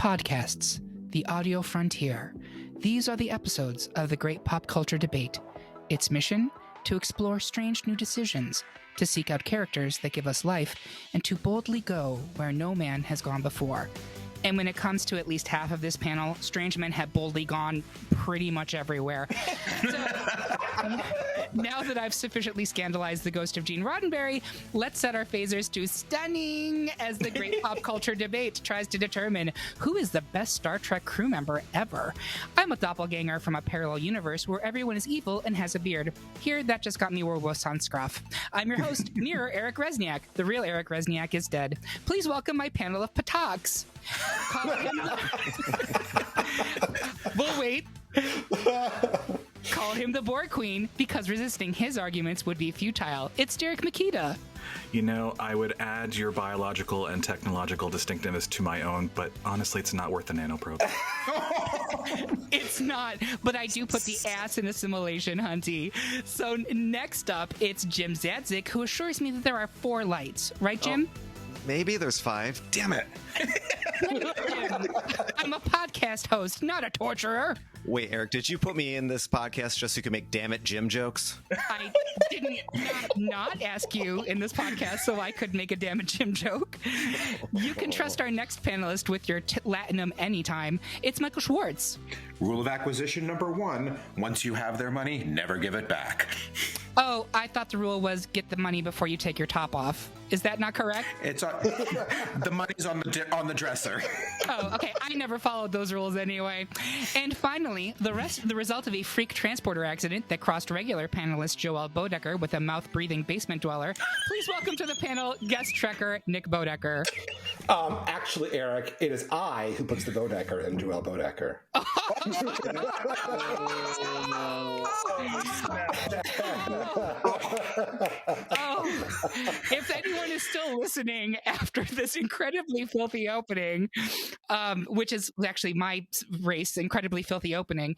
Podcasts, the audio frontier. These are the episodes of the Great Pop Culture Debate. Its mission? To explore strange new decisions, to seek out characters that give us life, and to boldly go where no man has gone before. And when it comes to at least half of this panel, strange men have boldly gone pretty much everywhere. So, now that I've sufficiently scandalized the ghost of Gene Roddenberry, let's set our phasers to stunning as the Great Pop Culture Debate tries to determine who is the best Star Trek crew member ever. I'm a doppelganger from a parallel universe where everyone is evil and has a beard. Here, that just got me werewolves on scruff. I'm your host, Mirror Eric Rezsnyak. The real Eric Rezsnyak is dead. Please welcome my panel of Pataks. We'll wait. Call him the Borg Queen because resisting his arguments would be futile. It's Derek Mekita. You know, I would add your biological and technological distinctiveness to my own, but honestly, it's not worth the nanoprobe. It's not, but I do put the ass in assimilation, Hunty. So next up, it's Jim Czadzeck, who assures me that there are 4 lights. Right, Jim? Maybe there's 5. Damn it. I'm a podcast host, not a torturer. Wait, Eric, did you put me in this podcast just so you could make damn it Jim jokes? I didn't not ask you in this podcast so I could make a damn it Jim joke. You can trust our next panelist with your Latinum anytime. It's Michael Schwarz. Rule of acquisition number 1, once you have their money, never give it back. Oh, I thought the rule was get the money before you take your top off. Is that not correct? It's the money's on the dresser. Oh, okay. I never followed those rules anyway. And finally, the result of a freak transporter accident that crossed regular panelist Joel Boedecker with a mouth-breathing basement dweller. Please welcome to the panel guest trekker Nick Boedecker. Actually, Eric, it is I who puts the Boedecker in Joel Boedecker. If anyone is still listening after this incredibly filthy opening, which is actually my race, incredibly filthy opening,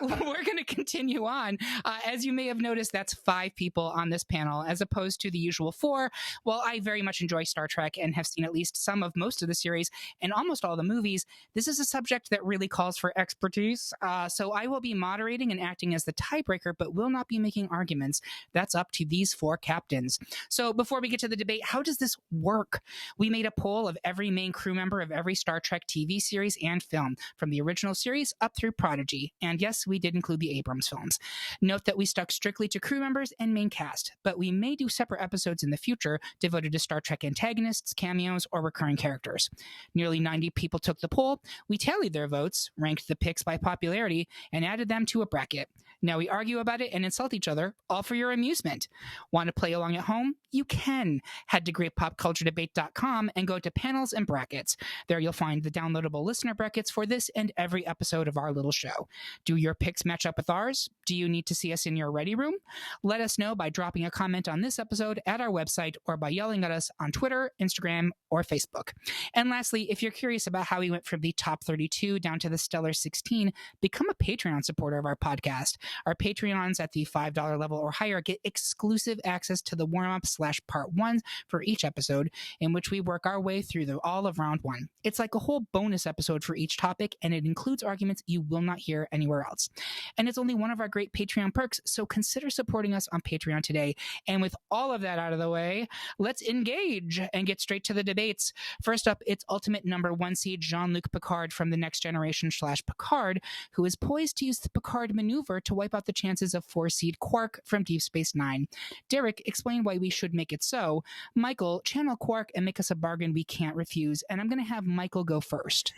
we're going to continue on. As you may have noticed, that's 5 people on this panel as opposed to the usual 4. Well, I very much enjoy Star Trek and have seen at least most of the series and almost all the movies. This is a subject that really calls for expertise. So I will be moderating and acting as the tiebreaker, but will not be making arguments. That's up to these 4 captains. So before we get to the debate, how does this work? We made a poll of every main crew member of every Star Trek TV series and film, from the original series up through Prodigy. And yes, we did include the Abrams films. Note that we stuck strictly to crew members and main cast, but we may do separate episodes in the future devoted to Star Trek antagonists, cameos, or recurring characters. Nearly 90 people took the poll. We tallied their votes, ranked the picks by popularity, and added them to a bracket. Now we argue about it and insult each other, all for your amusement. Want to play along at home? You can. Head to greatpopculturedebate.com and go to panels and brackets. There you'll find the downloadable listener brackets for this and every episode of our little show. Do your picks match up with ours? Do you need to see us in your ready room? Let us know by dropping a comment on this episode at our website or by yelling at us on Twitter, Instagram, or Facebook. And lastly, if you're curious about how we went from the top 32 down to the stellar 16, become a Patreon supporter of our podcast. Our Patreons at the $5 level or higher get exclusive access to the warm-up/part 1 for each episode, in which we work our way through all of round 1. It's like a whole bonus episode for each topic, and it includes arguments you will not hear anywhere else. And it's only one of our great Patreon perks, so consider supporting us on Patreon today. And with all of that out of the way, let's engage and get straight to the debates. First up, it's ultimate number 1 seed Jean-Luc Picard from the Next Generation /Picard, who is poised to use the Picard maneuver to wipe out the chances of 4 seed Quark from Deep Space Nine. Derek, explain why we should make it so. Michael, channel Quark and make us a bargain we can't refuse. And I'm going to have Michael go first.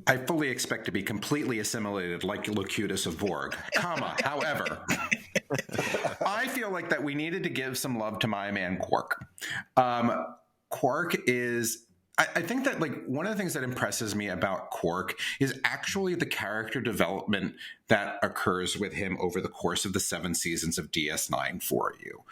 I fully expect to be completely assimilated like Locutus of Borg, however, I feel like that we needed to give some love to my man Quark. Quark is... I think that one of the things that impresses me about Quark is actually the character development that occurs with him over the course of the 7 seasons of DS9 for you.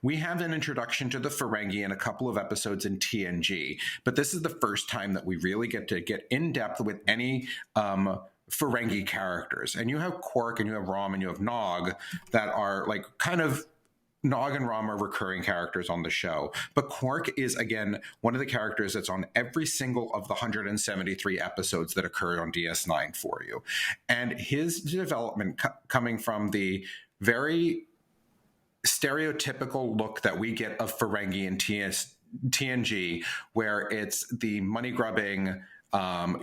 We have an introduction to the Ferengi in a couple of episodes in TNG, but this is the first time that we really get to get in depth with any Ferengi characters. And you have Quark and you have Rom and you have Nog that are kind of Nog and Ram are recurring characters on the show, but Quark is, again, one of the characters that's on every single of the 173 episodes that occurred on DS9 for you. And his development coming from the very stereotypical look that we get of Ferengi and TNG, where it's the money-grubbing,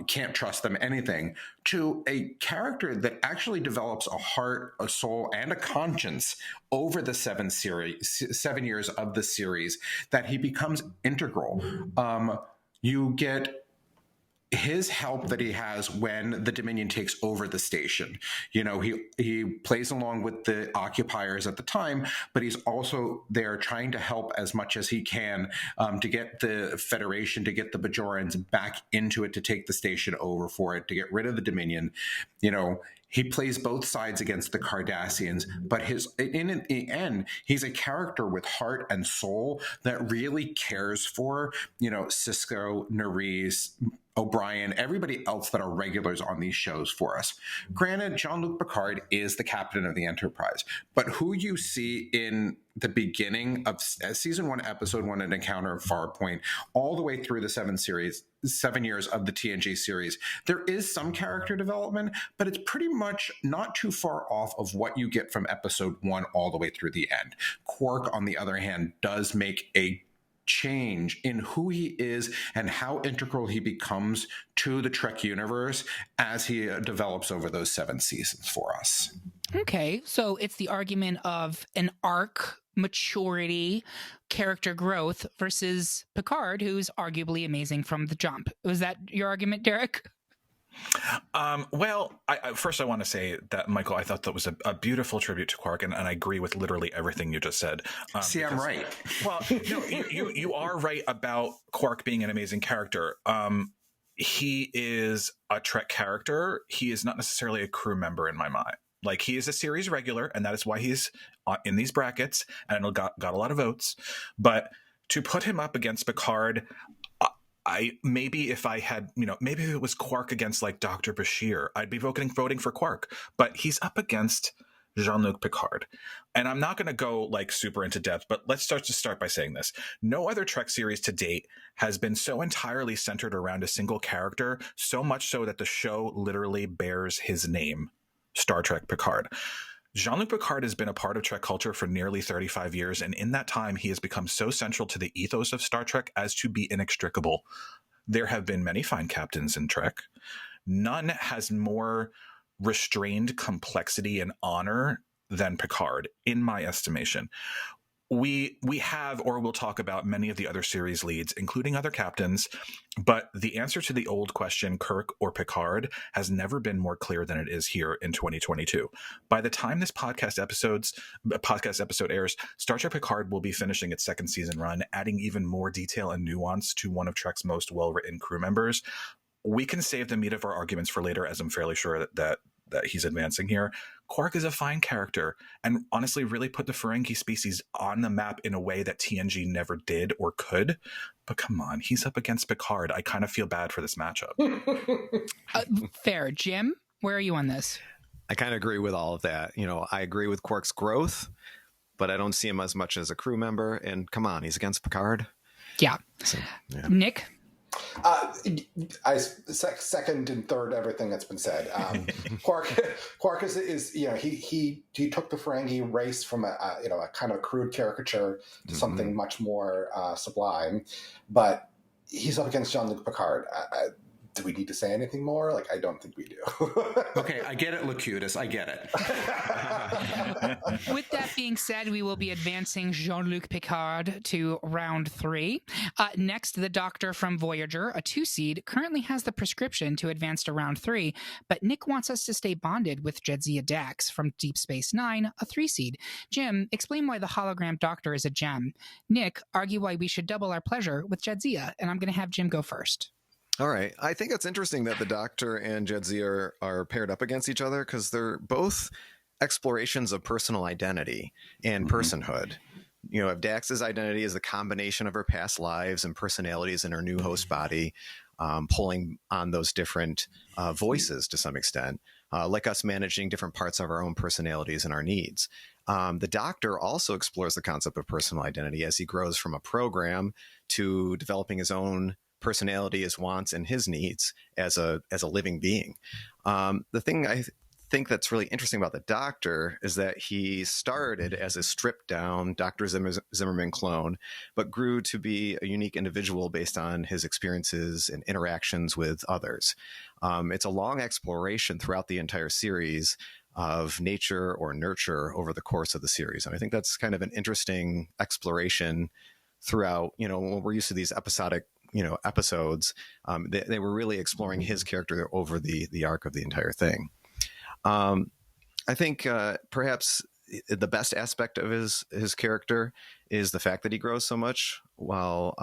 can't trust them, anything, to a character that actually develops a heart, a soul, and a conscience over the 7 years of the series, that he becomes integral. You get his help that he has when the Dominion takes over the station. You know, he plays along with the occupiers at the time, but he's also there trying to help as much as he can to get the Federation, to get the Bajorans back into it, to take the station over for it, to get rid of the Dominion. You know, he plays both sides against the Cardassians, but in the end, he's a character with heart and soul that really cares for, you know, Sisko, Nerys, O'Brien, everybody else that are regulars on these shows for us. Granted, Jean-Luc Picard is the captain of the Enterprise, but who you see in the beginning of season 1, episode 1, An Encounter of Farpoint, all the way through the 7 years of the TNG series, there is some character development, but it's pretty much not too far off of what you get from episode 1 all the way through the end. Quark, on the other hand, does make a change in who he is and how integral he becomes to the Trek universe as he develops over those 7 seasons for us. Okay, so it's the argument of an arc, maturity, character growth versus Picard, who's arguably amazing from the jump. Was that your argument, Derek? Well, first I want to say that, Michael, I thought that was a beautiful tribute to Quark, and I agree with literally everything you just said. See, I'm right. Well, no, you are right about Quark being an amazing character. He is a Trek character. He is not necessarily a crew member in my mind. Like, he is a series regular, and that is why he's in these brackets, and got a lot of votes. But to put him up against Picard, maybe if it was Quark against like Dr. Bashir, I'd be voting for Quark. But he's up against Jean-Luc Picard. And I'm not going to go like super into depth, but let's start by saying this. No other Trek series to date has been so entirely centered around a single character, so much so that the show literally bears his name, Star Trek Picard. Jean-Luc Picard has been a part of Trek culture for nearly 35 years, and in that time, he has become so central to the ethos of Star Trek as to be inextricable. There have been many fine captains in Trek. None has more restrained complexity and honor than Picard, in my estimation. We have, or we'll talk about, many of the other series leads, including other captains, but the answer to the old question, Kirk or Picard, has never been more clear than it is here in 2022. By the time this podcast episode airs, Star Trek Picard will be finishing its 2nd season run, adding even more detail and nuance to one of Trek's most well-written crew members. We can save the meat of our arguments for later, as I'm fairly sure that he's advancing here. Quark is a fine character and honestly really put the Ferengi species on the map in a way that TNG never did or could. But come on, he's up against Picard. I kind of feel bad for this matchup. Fair. Jim, where are you on this? I kind of agree with all of that. You know, I agree with Quark's growth, but I don't see him as much as a crew member. And come on, he's against Picard. Yeah. So, yeah. Nick? I second and third everything that's been said. Quark is you know, he took the Ferengi race from a kind of a crude caricature to something much more sublime, but he's up against Jean-Luc Picard. Do we need to say anything more? Like, I don't think we do. Okay, I get it, Locutus. I get it. With that being said, we will be advancing Jean-Luc Picard to round 3. Next, the Doctor from Voyager, a 2 seed, currently has the prescription to advance to round 3, but Nick wants us to stay bonded with Jadzia Dax from Deep Space Nine, a 3 seed. Jim, explain why the hologram Doctor is a gem. Nick, argue why we should double our pleasure with Jadzia, and I'm going to have Jim go first. All right. I think it's interesting that the Doctor and Jadzia are paired up against each other because they're both explorations of personal identity and personhood. You know, if Dax's identity is the combination of her past lives and personalities in her new host body, pulling on those different voices to some extent, like us managing different parts of our own personalities and our needs. The Doctor also explores the concept of personal identity as he grows from a program to developing his own personality, his wants, and his needs as a living being. The thing I think that's really interesting about the Doctor is that he started as a stripped down Dr. Zimmerman clone, but grew to be a unique individual based on his experiences and interactions with others. It's a long exploration throughout the entire series of nature or nurture over the course of the series. And I think that's kind of an interesting exploration throughout, when we're used to these episodic, episodes, they were really exploring his character over the arc of the entire thing. I think perhaps the best aspect of his character is the fact that he grows so much, while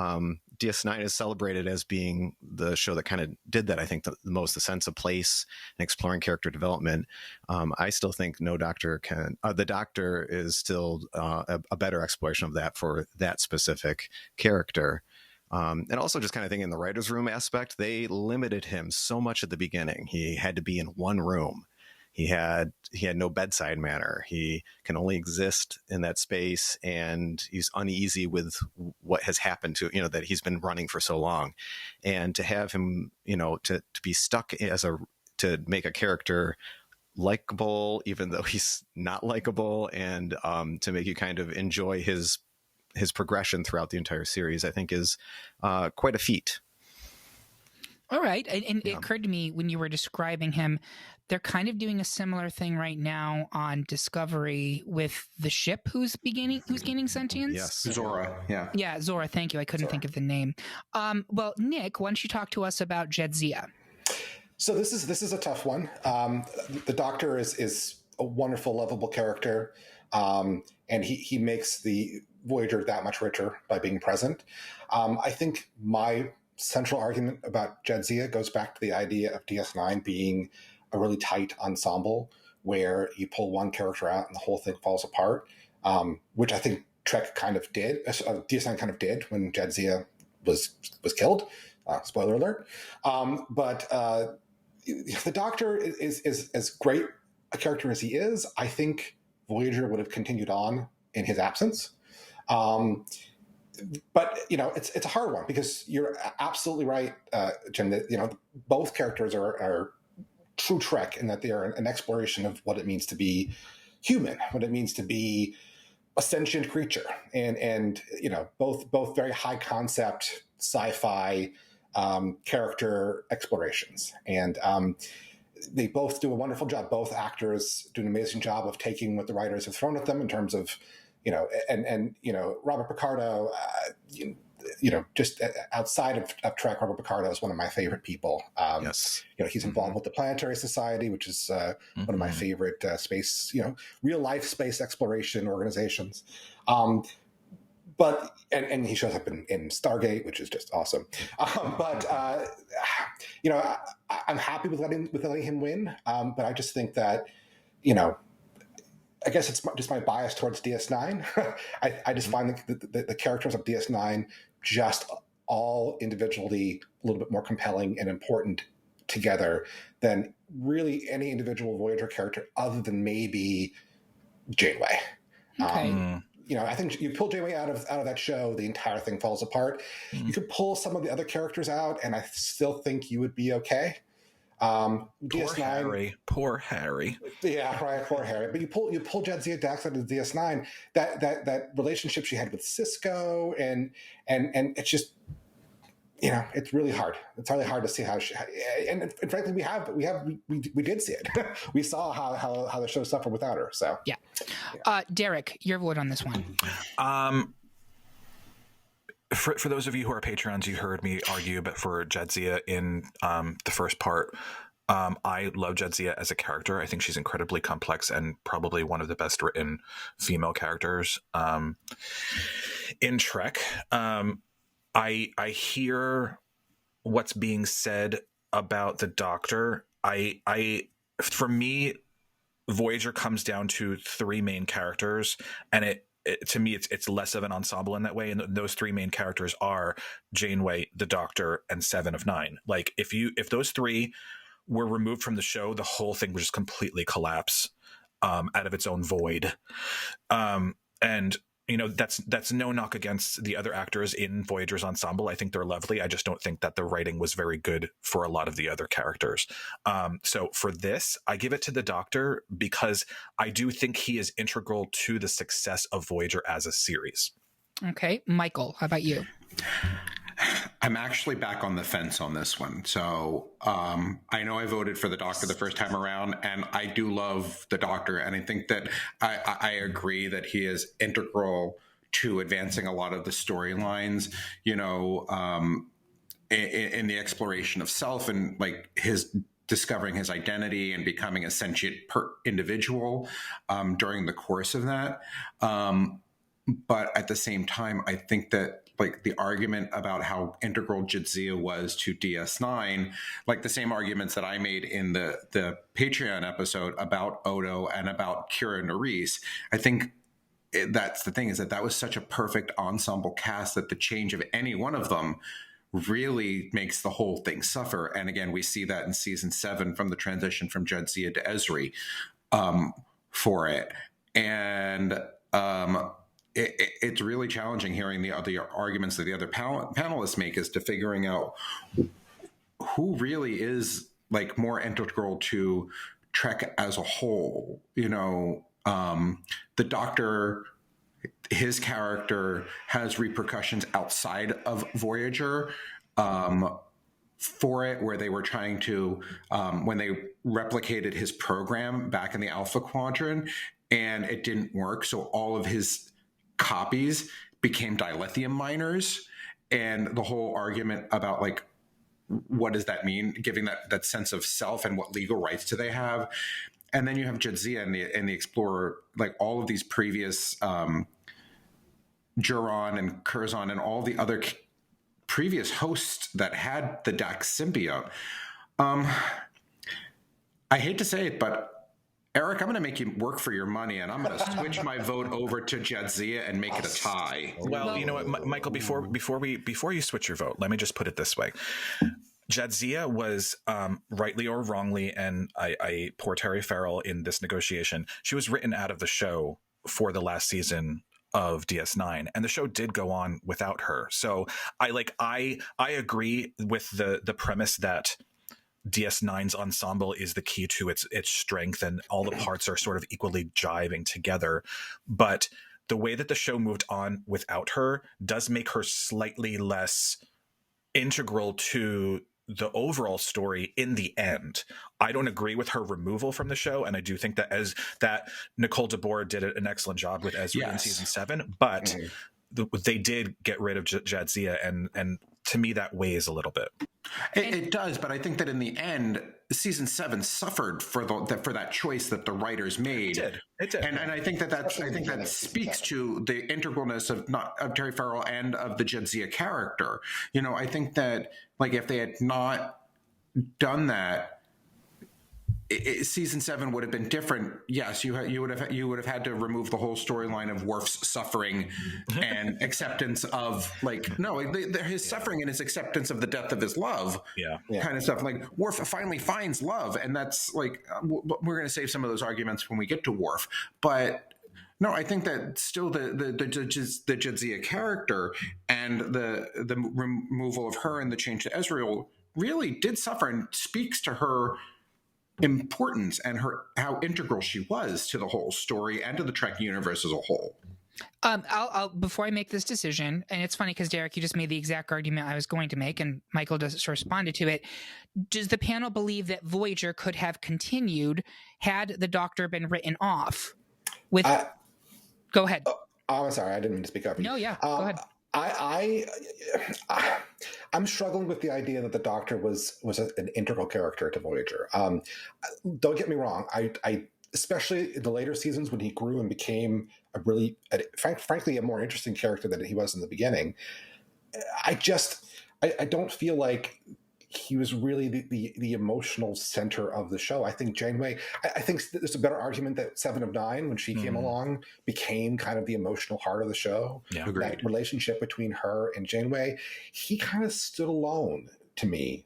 DS9 is celebrated as being the show that kind of did that. I think the most, the sense of place and exploring character development. I still think the Doctor is still a better exploration of that for that specific character. And also just kind of thinking in the writer's room aspect, they limited him so much at the beginning. He had to be in one room. He had no bedside manner. He can only exist in that space, and he's uneasy with what has happened to, that he's been running for so long. And to have him, to be stuck to make a character likable, even though he's not likable, and to make you kind of enjoy his progression throughout the entire series, I think is quite a feat. All right. And it occurred to me when you were describing him, they're kind of doing a similar thing right now on Discovery with the ship who's gaining sentience. Yes. Zora. Yeah. Yeah, Zora. Thank you. I couldn't think of the name. Well, Nick, why don't you talk to us about Czadzeck? So this is a tough one. The Doctor is a wonderful, lovable character, and he makes the Voyager that much richer by being present. I think my central argument about Czadzeck goes back to the idea of DS9 being a really tight ensemble where you pull one character out and the whole thing falls apart, which I think Trek kind of did. DS9 kind of did when Czadzeck was killed. Spoiler alert. But the Doctor is as great a character as he is. I think Voyager would have continued on in his absence. But it's a hard one because you're absolutely right, Jim. That both characters are true Trek in that they are an exploration of what it means to be human, what it means to be a sentient creature, and both very high concept sci-fi character explorations, and they both do a wonderful job. Both actors do an amazing job of taking what the writers have thrown at them in terms of Robert Picardo, just outside of Trek, Robert Picardo is one of my favorite people. Yes. He's involved with the Planetary Society, which is one of my favorite space, real life space exploration organizations. But he shows up in Stargate, which is just awesome. I'm happy with letting him win. But I just think that, I guess it's just my bias towards DS9. I just find the characters of DS9 just all individually a little bit more compelling and important together than really any individual Voyager character other than maybe Janeway. Okay. I think you pull Janeway out of that show, the entire thing falls apart. You could pull some of the other characters out, and I still think you would be okay. DS9, poor Harry. Yeah, right, poor Harry. But you pull Czadzeck Dax out of DS9. That relationship she had with Cisco, and it's just, it's really hard. It's really hard to see how she. And frankly, we did see it. We saw how the show suffered without her. So yeah. Derek, your vote on this one. For those of you who are Patreons, you heard me argue, but for Czadzeck in the first part, I love Czadzeck as a character. I think she's incredibly complex and probably one of the best written female characters in Trek. I hear what's being said about the Doctor. For me, Voyager comes down to three main characters, and to me, it's less of an ensemble in that way. And those three main characters are Janeway, the Doctor, and Seven of Nine. Like if those three were removed from the show, the whole thing would just completely collapse. out of its own void. And that's no knock against the other actors in Voyager's ensemble. I think they're lovely. I just don't think that the writing was very good for a lot of the other characters. So for this, I give it to the Doctor because I do think he is integral to the success of Voyager as a series. Okay. Michael, how about you? I'm actually back on the fence on this one. So I know I voted for the Doctor the first time around, and I do love the Doctor. And I think that I agree that he is integral to advancing a lot of the storylines, in the exploration of self and like his discovering his identity and becoming a sentient individual during the course of that. But at the same time, I think that like the argument about how integral Czadzeck was to DS9, like the same arguments that I made in the Patreon episode about Odo and about Kira Nerys, I think that's the thing, is that was such a perfect ensemble cast that the change of any one of them really makes the whole thing suffer. And again, we see that in season 7 from the transition from Czadzeck to Ezri for it. And it's really challenging hearing the other arguments that the other panelists make as to figuring out who really is like more integral to Trek as a whole. The Doctor, his character has repercussions outside of Voyager for it, where they were trying to, when they replicated his program back in the Alpha Quadrant, and it didn't work. So all of his copies became dilithium miners, and the whole argument about like, what does that mean? Giving that sense of self and what legal rights do they have? And then you have Czadzeck and the Explorer, like all of these previous Juron and Curzon and all the other previous hosts that had the Dax symbiote. I hate to say it, but Eric, I'm going to make you work for your money, and I'm going to switch my vote over to Czadzeck and make it a tie. Well, you know what, Michael, before you switch your vote, let me just put it this way. Czadzeck was, rightly or wrongly, and I poor Terry Farrell in this negotiation, she was written out of the show for the last season of DS9, and the show did go on without her. So I agree with the premise that DS9's ensemble is the key to its strength, and all the parts are sort of equally jiving together. But the way that the show moved on without her does make her slightly less integral to the overall story in the end. I don't agree with her removal from the show, and I do think that Nicole DeBoer did an excellent job with Ezra in season 7, but they did get rid of Czadzeck, and to me that weighs a little bit. It does, but I think that in the end, season 7 suffered for that choice that the writers made. It did. And I think that speaks to the integralness of Terry Farrell and of the Czadzeck character. I think that like if they had not done that, season 7 would have been different. Yes, you would have had to remove the whole storyline of Worf's suffering and acceptance of his suffering and his acceptance of the death of his love, kind of stuff. Like Worf finally finds love, and that's like we're going to save some of those arguments when we get to Worf, but. No, I think that still the Czadzeck character and the removal of her and the change to Ezreal really did suffer, and speaks to her importance and how integral she was to the whole story and to the Trek universe as a whole. I'll before I make this decision, and it's funny because Derek, you just made the exact argument I was going to make, and Michael just responded to it. Does the panel believe that Voyager could have continued had the Doctor been written off? Go ahead. I'm sorry, I didn't mean to speak up. No, yeah, go ahead. I'm struggling with the idea that the Doctor was an integral character to Voyager. Don't get me wrong. I especially in the later seasons when he grew and became frankly a more interesting character than he was in the beginning. I don't feel like he was really the emotional center of the show. I think Janeway, I think there's a better argument that 7 of 9, when she came along, became kind of the emotional heart of the show. Yeah, agreed. That relationship between her and Janeway, he kind of stood alone to me.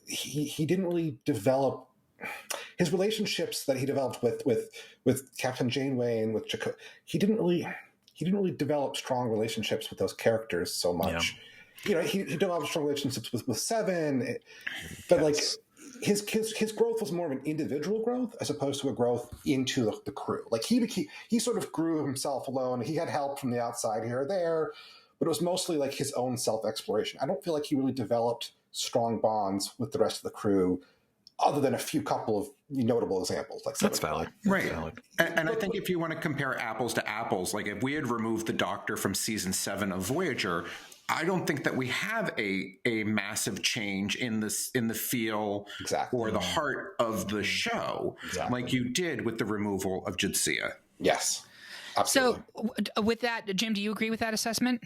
He didn't really develop. his relationships that he developed with Captain Janeway and with Jaco, he didn't really develop strong relationships with those characters so much. Yeah. He developed strong relationships with Seven, but like his growth was more of an individual growth as opposed to a growth into the crew. Like he sort of grew himself alone. He had help from the outside here or there, but it was mostly like his own self-exploration. I don't feel like he really developed strong bonds with the rest of the crew, other than a couple of notable examples. Like that's valid, right? Valid. And I think if you want to compare apples to apples, like if we had removed the Doctor from season 7 of Voyager, I don't think that we have a massive change in the feel or the heart of the show like you did with the removal of Jadzia. Yes, absolutely. So with that, Jim, do you agree with that assessment?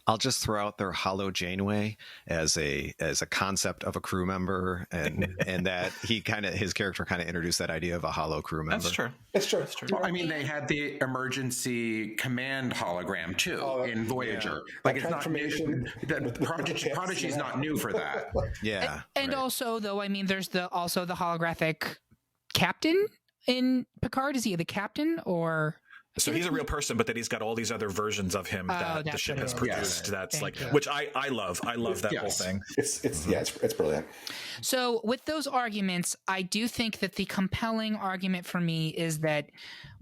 I'll just throw out their Hollow Janeway as a concept of a crew member, and that his character kind of introduced that idea of a hollow crew member. That's true. It's true. Well, I mean, they had the emergency command hologram too in Voyager. Yeah. Like it's not Prodigy's not new for that. Yeah, and also though, I mean, there's the holographic captain in Picard. Is he the captain or? So he's a real person, but that he's got all these other versions of him that the ship has produced. That's which I love. I love that whole thing. It's brilliant. So with those arguments, I do think that the compelling argument for me is that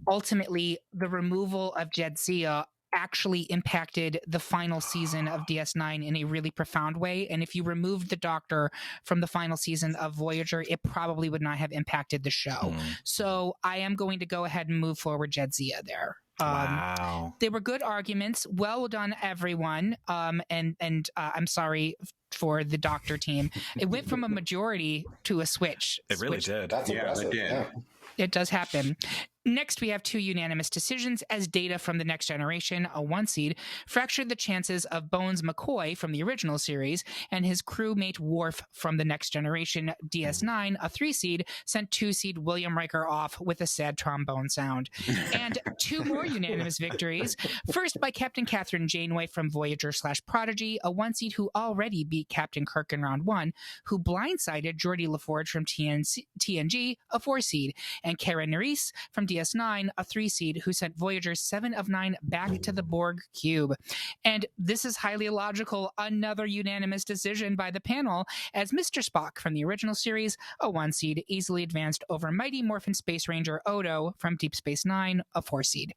ultimately the removal of Jadzia actually impacted the final season of DS9 in a really profound way. And if you removed the Doctor from the final season of Voyager, it probably would not have impacted the show. So I am going to go ahead and move forward Jadzia there. Wow. They were good arguments. Well done, everyone. And I'm sorry for the Doctor team. It went from a majority to a switch. It really did. That's impressive. It did. Yeah. It does happen. Next, we have 2 unanimous decisions as Data from the Next Generation, a 1 seed, fractured the chances of Bones McCoy from the original series and his crewmate Worf from the Next Generation. DS9, a 3 seed, sent 2 seed William Riker off with a sad trombone sound. And 2 more unanimous victories. First by Captain Catherine Janeway from Voyager/Prodigy, a 1 seed who already beat Captain Kirk in round 1, who blindsided Geordi LaForge from TNG, a 4 seed, and Karen Nerys from DS9, a 3 seed, who sent Voyager 7 of 9 back to the Borg cube. And this is highly illogical, another unanimous decision by the panel, as Mr. Spock from the original series, a 1 seed, easily advanced over Mighty Morphin Space Ranger Odo from Deep Space Nine, a 4 seed.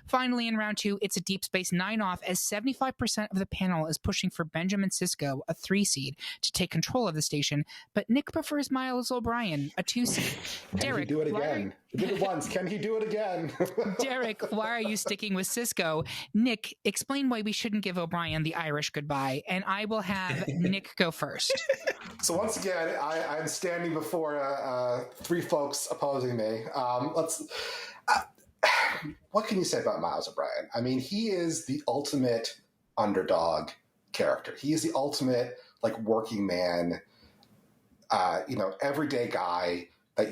Finally, in round 2, it's a Deep Space Nine off, as 75% of the panel is pushing for Benjamin Sisko, a 3 seed, to take control of the station, but Nick prefers Miles O'Brien, a 2 seed. Derek, do it again. He did it once. Can he do it again? Derek, why are you sticking with Sisko? Nick, explain why we shouldn't give O'Brien the Irish goodbye, and I will have Nick go first. So once again, I'm standing before 3 folks opposing me. What can you say about Miles O'Brien? I mean, he is the ultimate underdog character. He is the ultimate working man, everyday guy that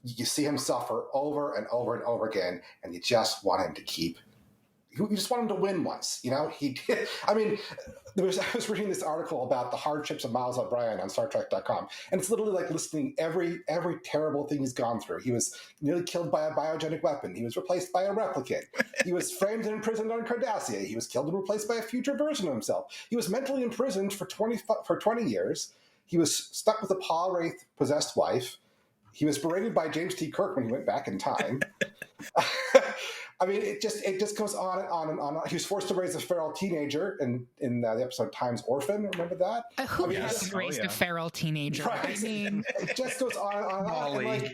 you see him suffer over and over and over again, and you just want him to you just want him to win once. He did. I mean, I was reading this article about the hardships of Miles O'Brien on StarTrek.com, and it's literally like listing every terrible thing he's gone through. He was nearly killed by a biogenic weapon. He was replaced by a replicant. He was framed and imprisoned on Cardassia. He was killed and replaced by a future version of himself. He was mentally imprisoned for 20 years. He was stuck with a Paul Wraith possessed wife. He was berated by James T. Kirk when he went back in time. I mean, it just goes on and on and on. He was forced to raise a feral teenager in the episode Time's Orphan. Remember that? Who has raised a feral teenager? Right. I mean, it just goes on and on and on.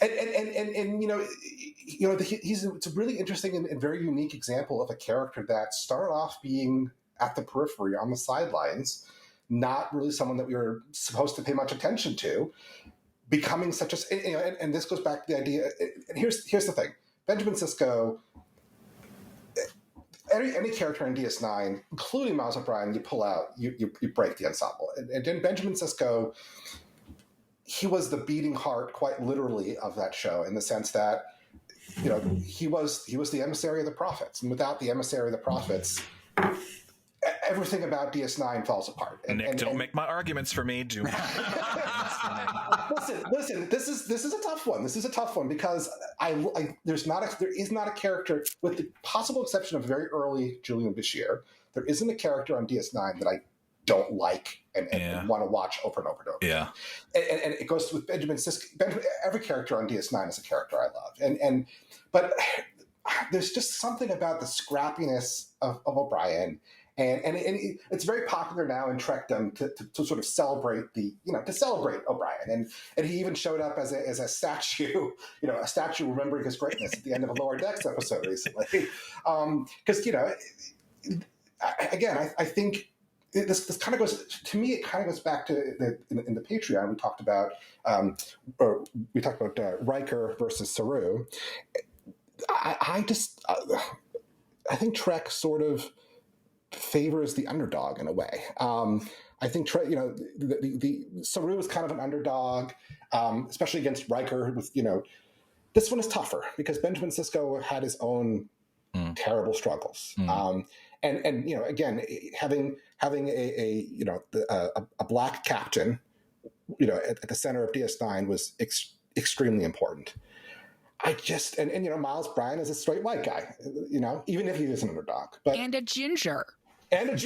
It's a really interesting and very unique example of a character that started off being at the periphery on the sidelines, not really someone that we were supposed to pay much attention to, becoming such a, and this goes back to the idea, and here's the thing. Benjamin Sisko, any character in DS9, including Miles O'Brien, you pull out, you break the ensemble. And Benjamin Sisko, he was the beating heart, quite literally, of that show, in the sense that, he was the emissary of the prophets. And without the emissary of the prophets, everything about DS9 falls apart. Nick, don't make my arguments for me. Do listen. This is a tough one. This is a tough one because there is not a character, with the possible exception of very early Julian Bashir. There isn't a character on DS9 that I don't like and want to watch over and over and over. Yeah, and it goes with Benjamin Sisko. Every character on DS9 is a character I love, but there's just something about the scrappiness of O'Brien, and it's very popular now in Trekdom to sort of celebrate O'Brien, and he even showed up as a statue, a statue remembering his greatness at the end of a Lower Decks episode recently, because I think. This kind of goes to me. It kind of goes back to in the Patreon we talked about Riker versus Saru. I think Trek sort of favors the underdog in a way. I think Trek, the Saru is kind of an underdog, especially against Riker. With this one is tougher because Benjamin Sisko had his own terrible struggles. And again, having a black captain, at the center of DS9 was extremely important. Miles Bryan is a straight white guy, even if he is an underdog, and a ginger. Don't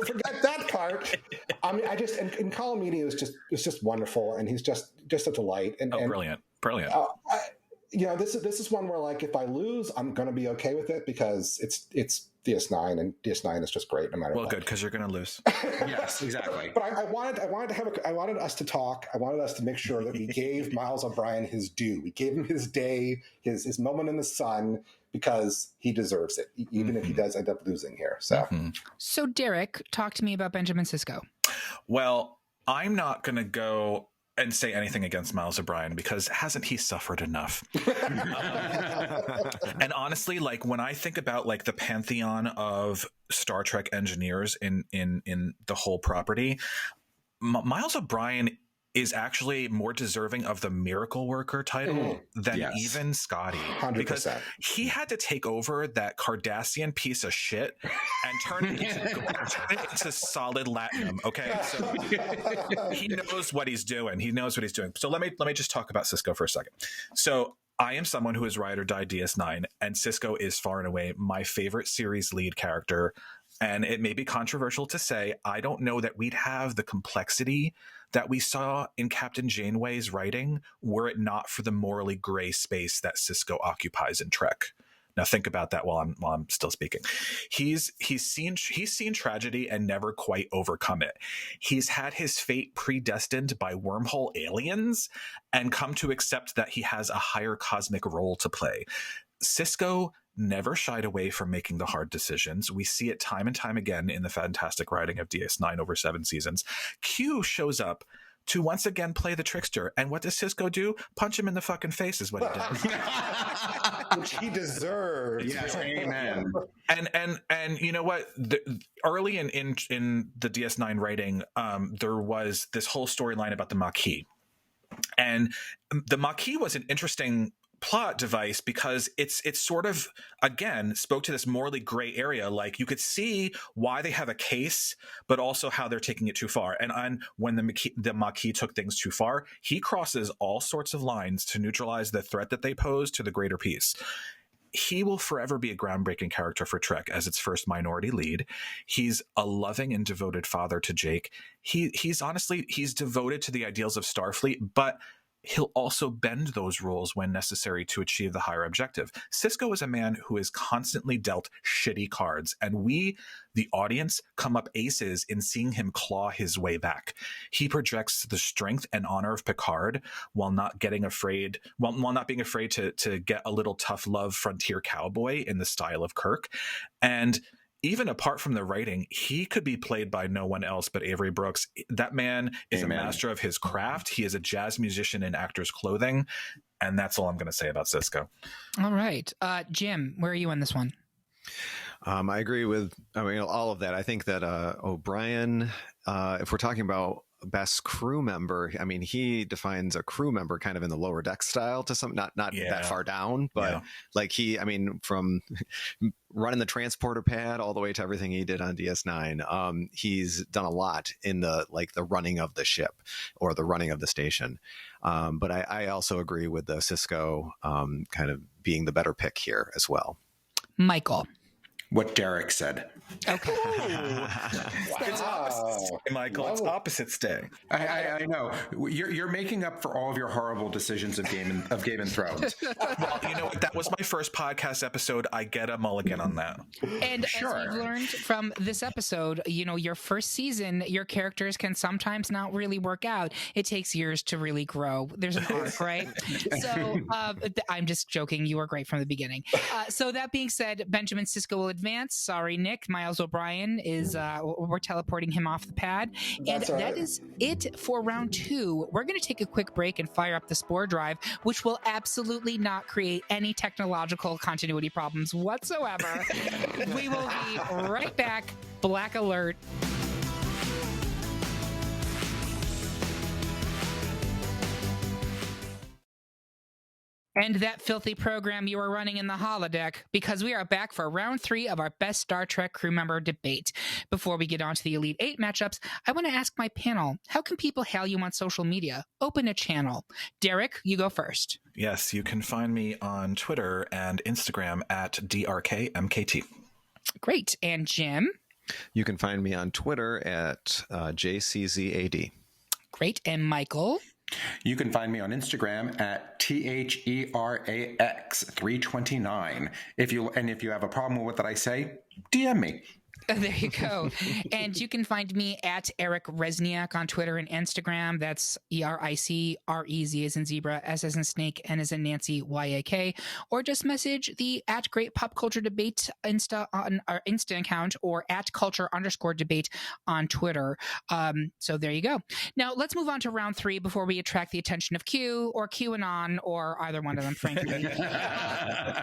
forget that part. I mean, and Colomini is just wonderful, and he's just a delight. And brilliant. This is one where, like, if I lose, I'm going to be okay with it because it's DS9, and DS9 is just great no matter what. Well, good, because you're going to lose. Yes, exactly. But I wanted us to talk. I wanted us to make sure that we gave Miles O'Brien his due. We gave him his day, his moment in the sun, because he deserves it, even if he does end up losing here. So Derek, talk to me about Benjamin Sisko. Well, I'm not going to go and say anything against Miles O'Brien because hasn't he suffered enough? And honestly, like, when I think about like the pantheon of Star Trek engineers in the whole property, Miles O'Brien is actually more deserving of the miracle worker title than even Scotty. 100%. Because he had to take over that Cardassian piece of shit and turn it into solid Latinum. Okay, so he knows what he's doing. So let me just talk about Sisko for a second. So I am someone who is ride or die DS9, and Sisko is far and away my favorite series lead character. And it may be controversial to say, I don't know that we'd have the complexity that we saw in Captain Janeway's writing were it not for the morally gray space that Sisko occupies in Trek. Now think about that while I'm still speaking. He's seen tragedy and never quite overcome it. He's had his fate predestined by wormhole aliens and come to accept that he has a higher cosmic role to play. Sisko never shied away from making the hard decisions. We see it time and time again in the fantastic writing of DS9 over 7 seasons. Q shows up to once again play the trickster. And what does Sisko do? Punch him in the fucking face is what he does. Which he deserves. Yes, amen. And you know what? Early in the DS9 writing, there was this whole storyline about the Maquis. And the Maquis was an interesting plot device because it's sort of, again, spoke to this morally gray area. Like, you could see why they have a case, but also how they're taking it too far. And when the Maquis took things too far, he crosses all sorts of lines to neutralize the threat that they pose to the greater peace. He will forever be a groundbreaking character for Trek as its first minority lead. He's a loving and devoted father to Jake. He's devoted to the ideals of Starfleet, but he'll also bend those rules when necessary to achieve the higher objective. Sisko is a man who is constantly dealt shitty cards, and we, the audience, come up aces in seeing him claw his way back. He projects the strength and honor of Picard while not being afraid to get a little tough love frontier cowboy in the style of Kirk. And even apart from the writing, he could be played by no one else but Avery Brooks. That man is a master of his craft. He is a jazz musician in actor's clothing. And that's all I'm going to say about Sisko. All right. Jim, where are you on this one? I agree with all of that. I think that O'Brien, if we're talking about best crew member, I mean, he defines a crew member kind of in the lower deck style to some, not that far down, but like from running the transporter pad all the way to everything he did on DS9. He's done a lot in the running of the ship or the running of the station. But I also agree with the Sisko kind of being the better pick here as well. Michael. What Derek said. Okay. Michael, it's opposites day. I know. You're making up for all of your horrible decisions of Game of Thrones. Well, you know what? That was my first podcast episode. I get a mulligan on that. And sure. as we've learned from this episode, your first season, your characters can sometimes not really work out. It takes years to really grow. There's an arc, right? So I'm just joking. You were great from the beginning. So that being said, Benjamin Sisko will advance. Sorry, Nick. Miles O'Brien is we're teleporting him off the pad. That's and right. that is it for round 2. We're going to take a quick break and fire up the Spore Drive, which will absolutely not create any technological continuity problems whatsoever. We will be right back. Black alert. And that filthy program you are running in the holodeck, because we are back for round 3 of our best Star Trek crew member debate. Before we get on to the Elite 8 matchups, I want to ask my panel, how can people hail you on social media? Open a channel. Derek, you go first. Yes, you can find me on Twitter and Instagram at DRKMKT. Great. And Jim? You can find me on Twitter at JCZAD. Great. And Michael? You can find me on Instagram at THERAX329. If you have a problem with what I say, DM me. There you go. And you can find me at Eric Rezsnyak on Twitter and Instagram. That's ERICREZ as in zebra, S as in snake, N as in Nancy, YAK. Or just message the at Great Pop Culture Debate Insta on our Insta account or at culture_debate on Twitter. So there you go. Now let's move on to round 3 before we attract the attention of Q or QAnon or either one of them, frankly.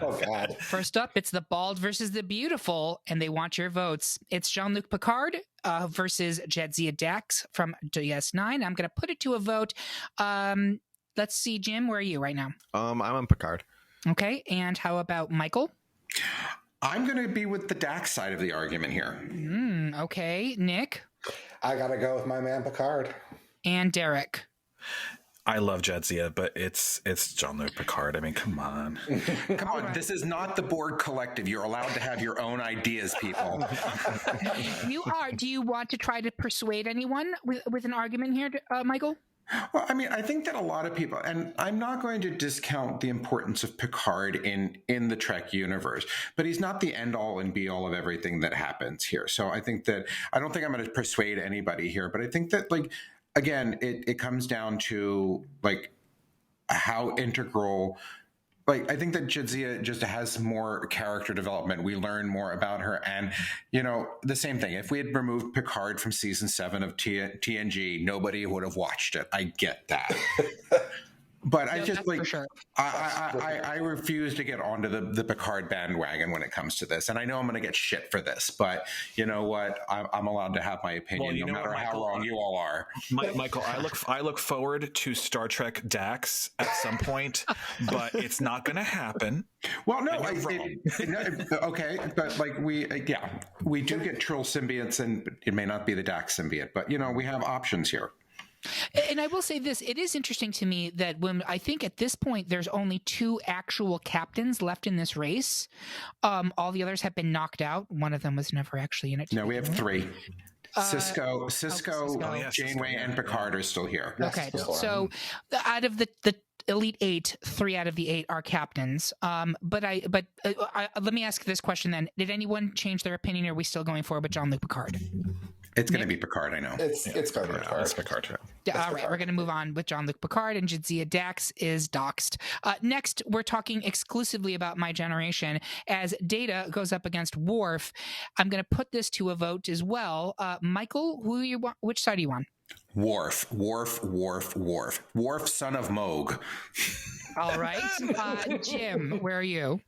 Oh, God. First up, it's the bald versus the beautiful, and they want your votes. It's Jean-Luc Picard versus Jadzia Dax from DS9. I'm going to put it to a vote. Let's see, Jim, where are you right now? I'm on Picard. Okay, and how about Michael? I'm going to be with the Dax side of the argument here. Okay, Nick? I got to go with my man Picard. And Derek? I love Jadzia, but it's Jean-Luc Picard. I mean, come on. Come on, right. This is not the Borg Collective. You're allowed to have your own ideas, people. You are. Do you want to try to persuade anyone with an argument here, Michael? Well, I mean, I think that a lot of people, and I'm not going to discount the importance of Picard in the Trek universe, but he's not the end all and be all of everything that happens here. So I don't think I'm going to persuade anybody here, but I think that, like, again, it comes down to, like, how integral. Like, I think that Jadzia just has more character development. We learn more about her. And, the same thing. If we had removed Picard from season 7 of TNG, nobody would have watched it. I get that. But I just, like, sure. I refuse to get onto the Picard bandwagon when it comes to this. And I know I'm going to get shit for this, but you know what? I'm allowed to have my opinion, no matter how wrong you all are. Michael, I look forward to Star Trek Dax at some point, but it's not going to happen. Well, no, okay, but like we do get Trill symbiotes, and it may not be the Dax symbiote, but we have options here. And I will say this, it is interesting to me that when I think at this point there's only 2 actual captains left in this race. All the others have been knocked out. One of them was never actually in it. No, we have 3. Cisco, Janeway, and Picard are still here. Okay, so out of the Elite 8, 3 out of the 8 are captains. But let me ask this question then: did anyone change their opinion? Or are we still going forward with Jean-Luc Picard? It's going to be Picard, I know. It's going to be Picard. It's Picard. All right, we're going to move on with Jean-Luc Picard, and Jadzia Dax is doxed. Next, we're talking exclusively about My Generation as Data goes up against Worf. I'm going to put this to a vote as well. Michael, which side are you on? Worf, son of Moog. All right. Jim, where are you?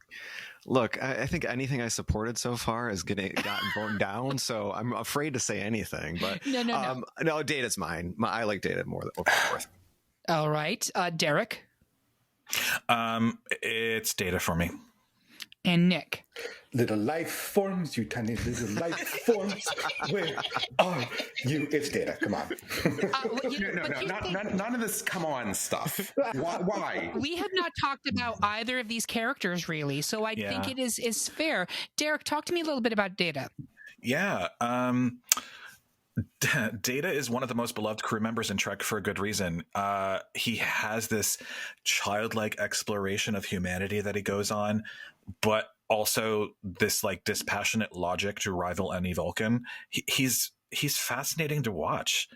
Look, I think anything I supported so far has gotten voted down, so I'm afraid to say anything. But no, Data's mine. I like Data more over Worf. All right, Derek. It's Data for me. And Nick. Little life forms, you tiny little life forms. Where are you? It's Data. Come on. None of this come on stuff. Why? We have not talked about either of these characters really, so I think it is fair. Derek, talk to me a little bit about Data. Yeah. Data is one of the most beloved crew members in Trek for a good reason. He has this childlike exploration of humanity that he goes on, but also this like dispassionate logic to rival any Vulcan. He's fascinating to watch.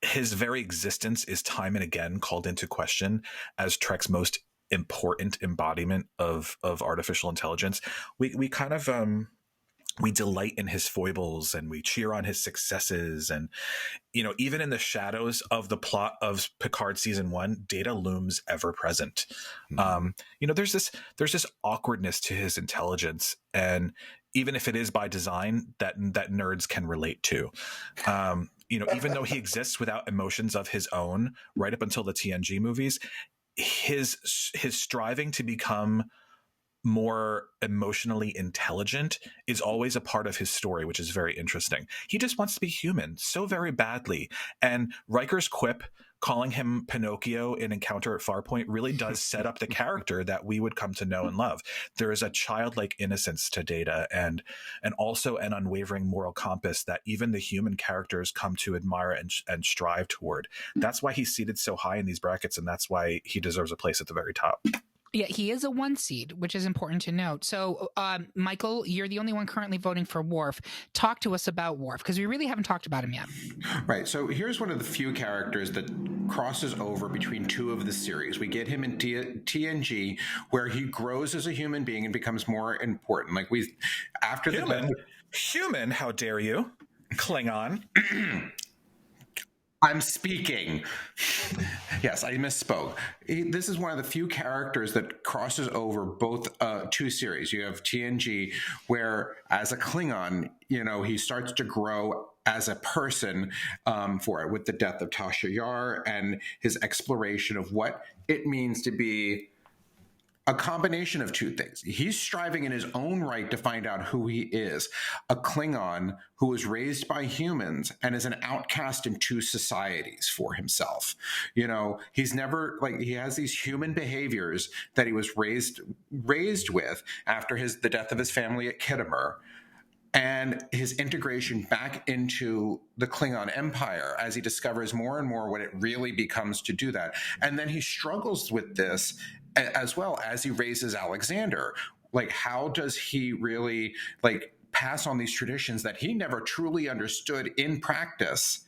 His very existence is time and again called into question as Trek's most important embodiment of artificial intelligence. We kind of we delight in his foibles and we cheer on his successes. And, you know, even in the shadows of the plot of Picard season 1, Data looms ever present. You know, there's this awkwardness to his intelligence. And even if it is by design, that nerds can relate to. You know, even though he exists without emotions of his own, right up until the TNG movies, his striving to become more emotionally intelligent is always a part of his story, which is very interesting. He just wants to be human so very badly. And Riker's quip calling him Pinocchio in Encounter at Farpoint really does set up the character that we would come to know and love. There is a childlike innocence to Data and also an unwavering moral compass that even the human characters come to admire and strive toward. That's why he's seated so high in these brackets, and that's why he deserves a place at the very top. Yeah, he is a 1 seed, which is important to note. So, Michael, you're the only one currently voting for Worf. Talk to us about Worf, because we really haven't talked about him yet. Right. So here's one of the few characters that crosses over between two of the series. We get him in TNG, where he grows as a human being and becomes more important. Like after human, how dare you, Klingon. I'm speaking. Yes, I misspoke. This is one of the few characters that crosses over both two series. You have TNG, where as a Klingon, you know, he starts to grow as a person with the death of Tasha Yar and his exploration of what it means to be a combination of two things. He's striving in his own right to find out who he is, a Klingon who was raised by humans and is an outcast in two societies for himself. You know, he's never he has these human behaviors that he was raised with after the death of his family at Khitomer, and his integration back into the Klingon Empire as he discovers more and more what it really becomes to do that. And then he struggles with this as well as he raises Alexander. Like, how does he really pass on these traditions that he never truly understood in practice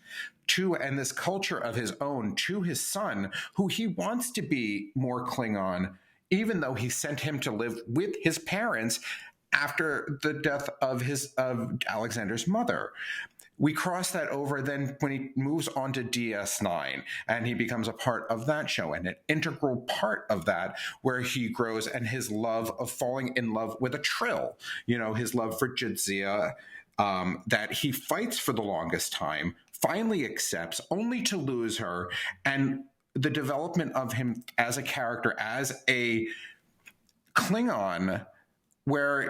and this culture of his own to his son, who he wants to be more Klingon, even though he sent him to live with his parents after the death of Alexander's mother. We cross that over then when he moves on to DS9 and he becomes a part of that show, and an integral part of that where he grows and his love of falling in love with a Trill, you know, his love for Jadzia, that he fights for the longest time, finally accepts, only to lose her, and the development of him as a character, as a Klingon, where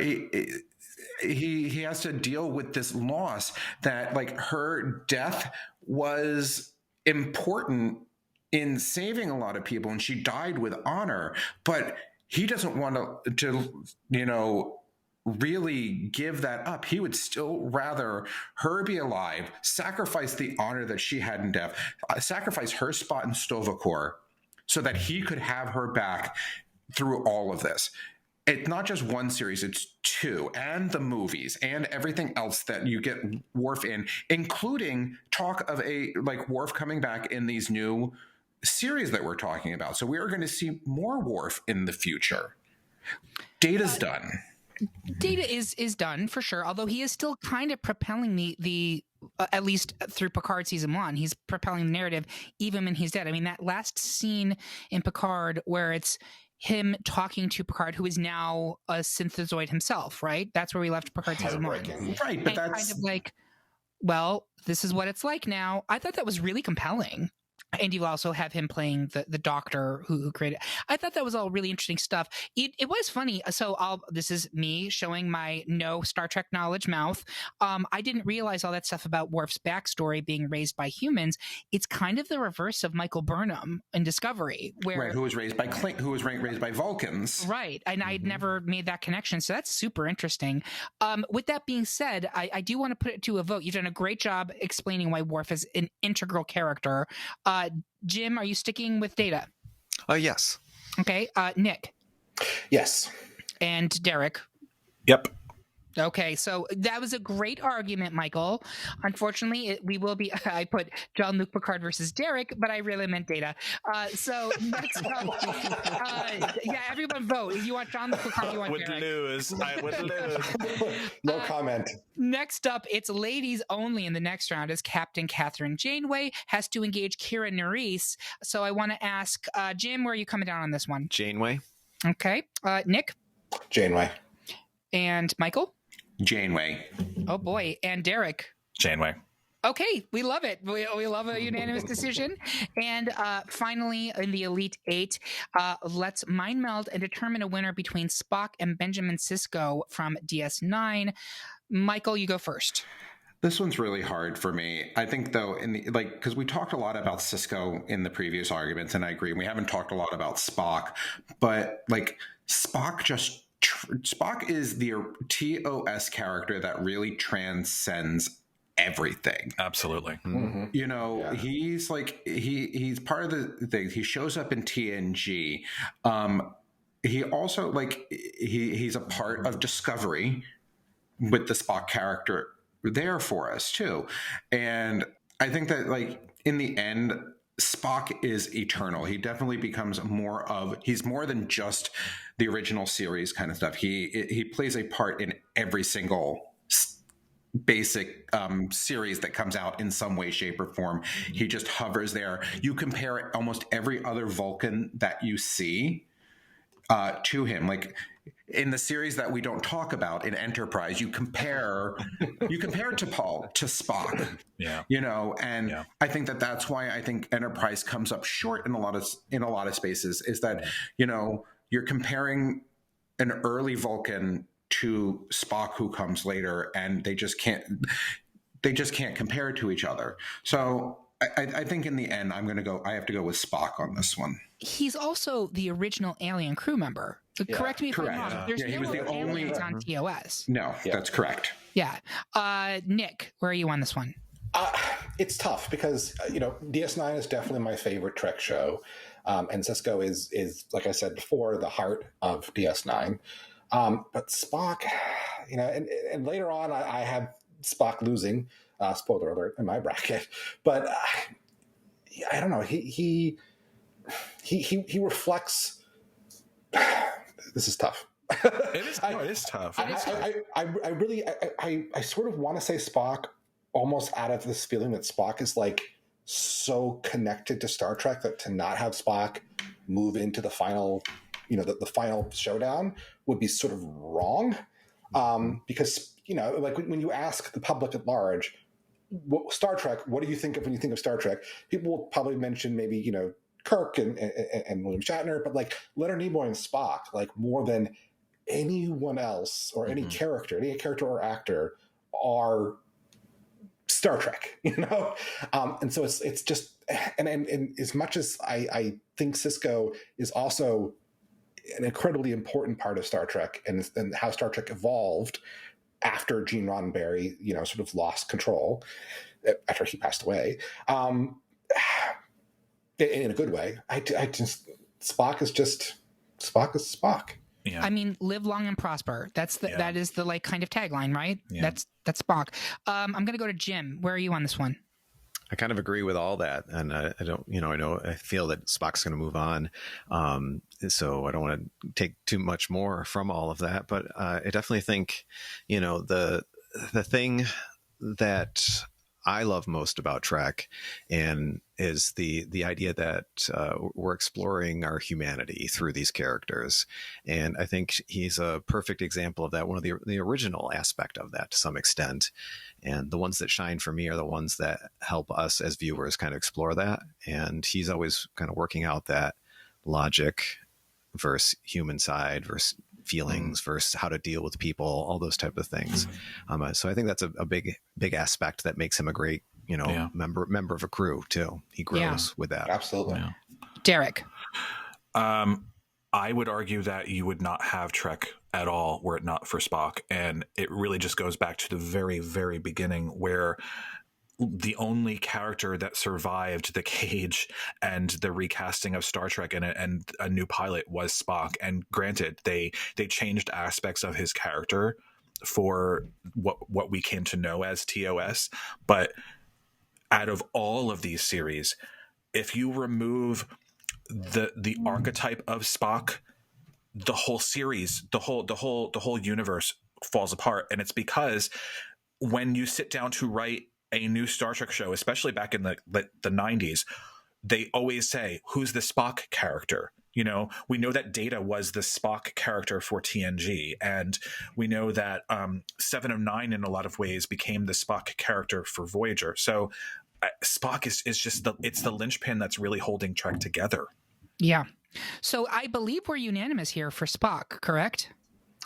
he has to deal with this loss that her death was important in saving a lot of people and she died with honor, but he doesn't want to really give that up. He would still rather her be alive, sacrifice the honor that she had in death, sacrifice her spot in Tovakor so that he could have her back through all of this. It's not just one series, it's two, and the movies and everything else that you get Worf in, including talk of Worf coming back in these new series that we're talking about. So we are going to see more Worf in the future. Data's done. Data is done for sure, although he is still kind of propelling the at least through Picard season 1, he's propelling the narrative even when he's dead. I mean, that last scene in Picard where it's him talking to Picard, who is now a synthezoid himself, right? That's where we left Picard season 1. Right, but and that's kind of like, well, this is what it's like now. I thought that was really compelling. And you also have him playing the doctor who created. I thought that was all really interesting stuff. It was funny. So this is me showing my no Star Trek knowledge mouth. I didn't realize all that stuff about Worf's backstory being raised by humans. It's kind of the reverse of Michael Burnham in Discovery, where who was raised by raised by Vulcans, right? And I'd never made that connection, so that's super interesting. With that being said, I do want to put it to a vote. You've done a great job explaining why Worf is an integral character. Jim, are you sticking with Data? Yes. Okay. Nick? Yes. And Derek? Yep. Okay, so that was a great argument, Michael. Unfortunately, we will be. I put Jean-Luc Picard versus Derek, but I really meant Data. So next up, yeah, everyone vote. If you want Jean-Luc Picard, you want Would Derek. I would lose. No comment. Next up, it's ladies only in the next round, as Captain Catherine Janeway has to engage Kira Nerys. So I want to ask Jim, where are you coming down on this one? Janeway. Okay, Nick Janeway. and Michael. Janeway. Oh boy, and Derek. Janeway. Okay, we love it. We love a unanimous decision. And finally, in the Elite Eight, let's mind meld and determine a winner between Spock and Benjamin Sisko from DS9. Michael, you go first. This one's really hard for me. I think, though, because we talked a lot about Sisko in the previous arguments, and I agree. We haven't talked a lot about Spock, but Spock is the TOS character that really transcends everything. Absolutely. Mm-hmm. You know, yeah. He's like he's part of the thing. He shows up in TNG. He also he's a part of Discovery with the Spock character there for us too. And I think that in the end, Spock is eternal. He definitely becomes he's more than just the original series kind of stuff. He plays a part in every single basic series that comes out in some way, shape, or form. He just hovers there. You compare almost every other Vulcan that you see to him. Like in the series that we don't talk about in Enterprise, you compare T'Pol to Spock. Yeah. You know, and yeah. I think that's why I think Enterprise comes up short in a lot of spaces, is that, you know, you're comparing an early Vulcan to Spock who comes later, and they just can't compare to each other. So I think in the end, I have to go with Spock on this one. He's also the original alien crew member. Yeah. Correct me if I'm wrong. There's he was the only aliens on TOS. No, that's correct. Yeah. Nick, where are you on this one? It's tough because, you know, DS9 is definitely my favorite Trek show. And Sisko is, like I said before, the heart of DS9. But Spock, you know, and later on I have Spock losing, spoiler alert, in my bracket. But I don't know. He reflects. This is tough. It is tough. I really sort of want to say Spock, almost out of this feeling that Spock is like so connected to Star Trek that to not have Spock move into the final, you know, the final showdown would be sort of wrong. Because, you know, like when you ask the public at large, Star Trek, what do you think of when you think of Star Trek? People will probably mention maybe, you know, Kirk and William Shatner, but like Leonard Nimoy and Spock, like more than anyone else or any character or actor are Star Trek, you know? And so it's just, and as much as I think Sisko is also an incredibly important part of Star Trek and how Star Trek evolved after Gene Roddenberry, you know, sort of lost control after he passed away, in a good way. I just, Spock is Spock. Yeah. I mean, live long and prosper. That is the like kind of tagline, right? Yeah. That's Spock. I'm going to go to Jim. Where are you on this one? I kind of agree with all that, and I feel that Spock's going to move on, so I don't want to take too much more from all of that. But I definitely think, you know, the thing that I love most about Trek, and is the idea that we're exploring our humanity through these characters. And I think he's a perfect example of that, one of the original aspect of that to some extent. And the ones that shine for me are the ones that help us as viewers kind of explore that. And he's always kind of working out that logic versus human side versus feelings versus how to deal with people, all those type of things. So I think that's a big aspect that makes him a great, member of a crew too. He grows with that. Absolutely. Yeah. Derek. I would argue that you would not have Trek at all were it not for Spock. And it really just goes back to the very, very beginning, where the only character that survived the cage and the recasting of Star Trek and a new pilot was Spock. And granted, they changed aspects of his character for what we came to know as TOS. But out of all of these series, if you remove the archetype of Spock, the whole series, the whole universe falls apart. And it's because when you sit down to write a new Star Trek show, especially back in the 90s, they always say, who's the Spock character? We know that Data was the Spock character for TNG, and we know that 7 of 9 in a lot of ways became the Spock character for Voyager. So Spock is just it's the linchpin that's really holding Trek together. Yeah. So I believe we're unanimous here for Spock, correct?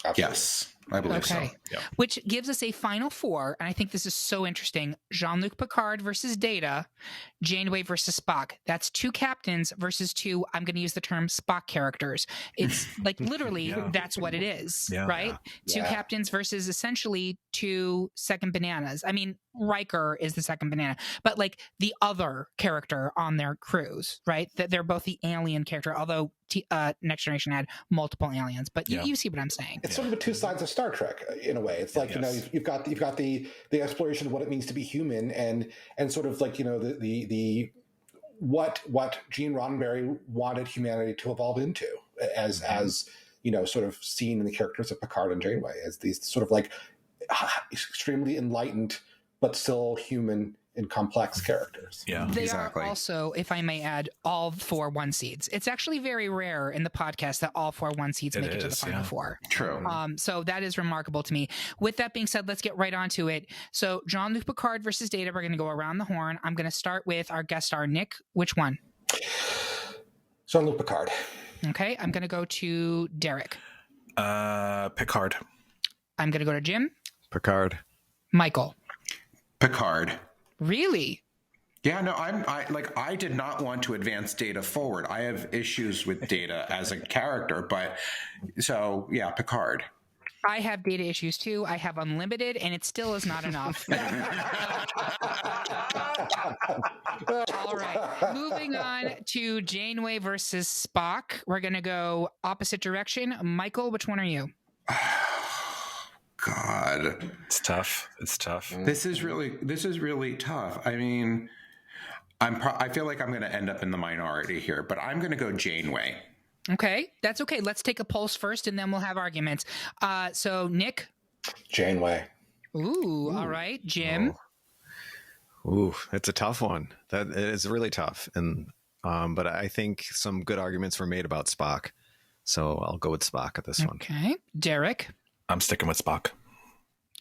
Absolutely. Yes, I believe so. Yeah. Which gives us a final four, and I think this is so interesting. Jean-Luc Picard versus Data, Janeway versus Spock. That's 2 captains versus 2, I'm going to use the term Spock characters. It's like literally that's what it is, right? Yeah. 2 captains versus essentially 2 second bananas. I mean, Riker is the second banana, but like the other character on their crews, right? That they're both the alien character, although Next Generation had multiple aliens, but you see what I'm saying. It's sort of the 2 sides of Star Trek in a way. It's like, you've got the exploration of what it means to be human, and sort of like, the what Gene Roddenberry wanted humanity to evolve into as sort of seen in the characters of Picard and Janeway as these sort of like extremely enlightened but still human and complex characters. Yeah, they are also, if I may add, all 4 1 seeds. It's actually very rare in the podcast that all 4 1 seeds make it to the final 4. True. So that is remarkable to me. With that being said, let's get right on to it. So Jean-Luc Picard versus Data. We're going to go around the horn. I'm going to start with our guest star, Nick. Which one? Jean-Luc Picard. Okay, I'm going to go to Derek. Picard. I'm going to go to Jim. Picard. Michael. Picard. Really? Yeah, no, I did not want to advance Data forward. I have issues with Data as a character, but so yeah, Picard. I have Data issues too. I have unlimited, and it still is not enough. All right. Moving on to Janeway versus Spock. We're going to go opposite direction. Michael, which one are you? God, it's tough. This is really tough. I mean, I feel like I'm going to end up in the minority here, but I'm going to go Janeway. Okay, that's okay. Let's take a pulse first, and then we'll have arguments. So, Nick? Janeway. Ooh, all right. Jim? Ooh, it's a tough one. That is really tough. And but I think some good arguments were made about Spock. So I'll go with Spock at this one. Okay. Derek? I'm sticking with Spock.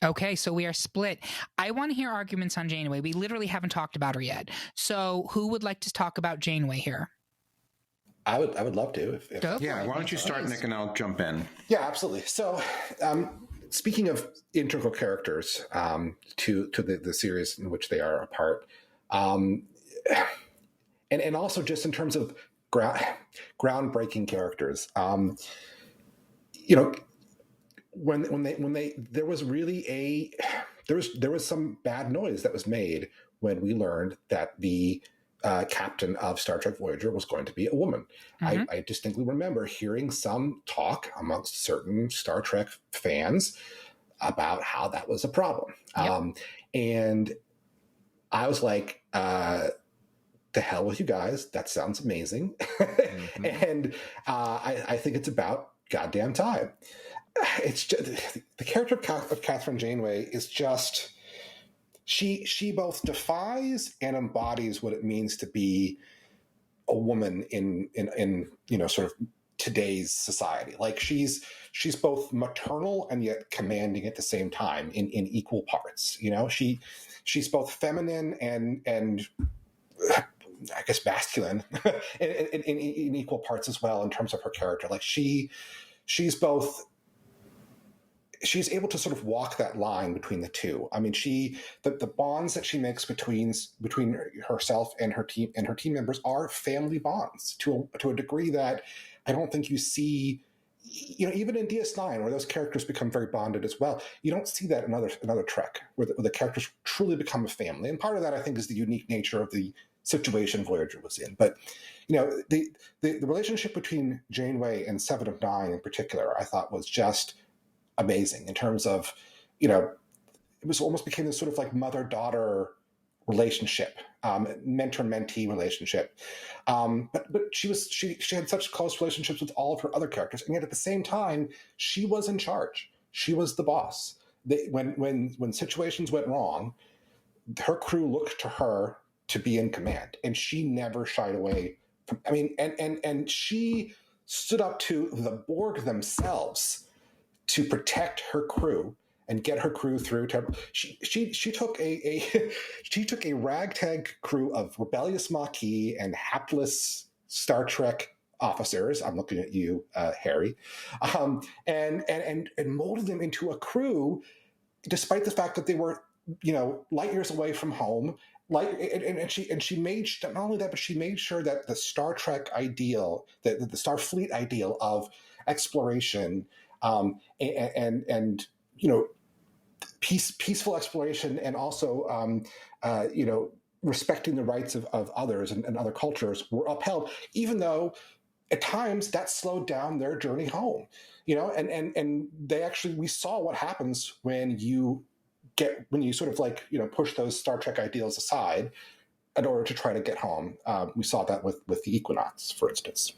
Okay, so we are split. I want to hear arguments on Janeway. We literally haven't talked about her yet. So who would like to talk about Janeway here? I would love to. If yeah, why don't you start, Nick, and I'll jump in. Yeah, absolutely. So, speaking of integral characters to the series in which they are a part, and also just in terms of groundbreaking characters, when they there was really there was some bad noise that was made when we learned that the captain of Star Trek Voyager was going to be a woman. Mm-hmm. I distinctly remember hearing some talk amongst certain Star Trek fans about how that was a problem. Yep. And I was like, the hell with you guys. That sounds amazing. Mm-hmm. And I think it's about goddamn time. It's just, the character of Catherine Janeway is just she both defies and embodies what it means to be a woman in sort of today's society. Like she's both maternal and yet commanding at the same time in equal parts. She's both feminine and I guess masculine in equal parts as well in terms of her character. Like she's able to sort of walk that line between the two. I mean, the bonds that she makes between herself and her team members are family bonds to a degree that I don't think you see, even in DS9, where those characters become very bonded as well. You don't see that in another Trek, where the characters truly become a family. And part of that, I think, is the unique nature of the situation Voyager was in. But, the relationship between Janeway and Seven of Nine in particular, I thought was just amazing in terms of, it was almost became this sort of like mother-daughter relationship, mentor-mentee relationship. But she had such close relationships with all of her other characters, and yet at the same time, she was in charge. She was the boss. When situations went wrong, her crew looked to her to be in command, and she never shied away from. I mean, and she stood up to the Borg themselves to protect her crew and get her crew through. She took a ragtag crew of rebellious Maquis and hapless Star Trek officers. I'm looking at you, Harry, and molded them into a crew, despite the fact that they were, light years away from home. And she made, not only that, but she made sure that the Star Trek ideal, the Starfleet ideal of exploration, and peaceful exploration, and also respecting the rights of others and other cultures were upheld, even though at times that slowed down their journey home. And they actually, we saw what happens when you sort of like push those Star Trek ideals aside in order to try to get home. We saw that with the Equinox, for instance.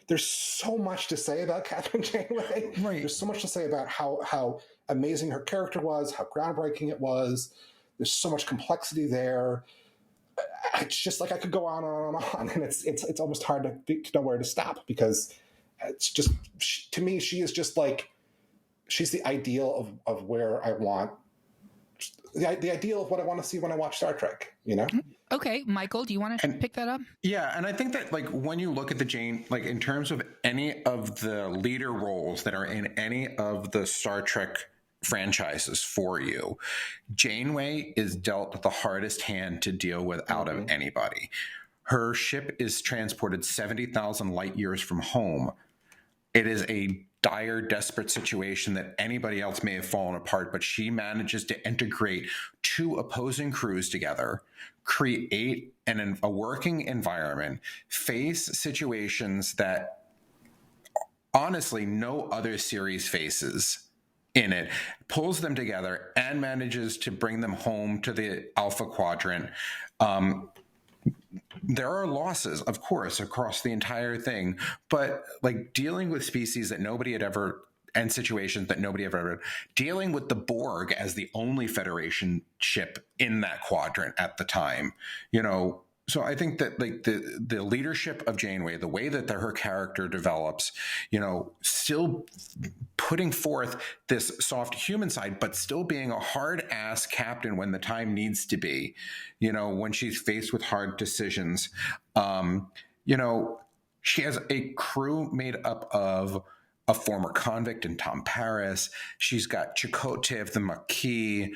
There's so much to say about Catherine Janeway. Right. There's so much to say about how amazing her character was, how groundbreaking it was. There's so much complexity there. It's just like I could go on and on, and it's almost hard to know where to stop, because it's just, to me, she is just like, she's the ideal of where I want, the ideal of what I want to see when I watch Star Trek, Okay, Michael, do you want to pick that up? Yeah, and I think that when you look at the Jane, in terms of any of the leader roles that are in any of the Star Trek franchises for you, Janeway is dealt the hardest hand to deal with out of anybody. Her ship is transported 70,000 light years from home. It is a dire, desperate situation that anybody else may have fallen apart, but she manages to integrate two opposing crews together, create a working environment, face situations that honestly no other series faces in it, pulls them together and manages to bring them home to the Alpha Quadrant. There are losses, of course, across the entire thing, but dealing with species that nobody had ever, and situations that nobody ever, dealing with the Borg as the only Federation ship in that quadrant at the time, So I think that the leadership of Janeway, the way that her character develops, still putting forth this soft human side, but still being a hard ass captain when the time needs to be, when she's faced with hard decisions. She has a crew made up of a former convict in Tom Paris. She's got Chakotay of the Maquis.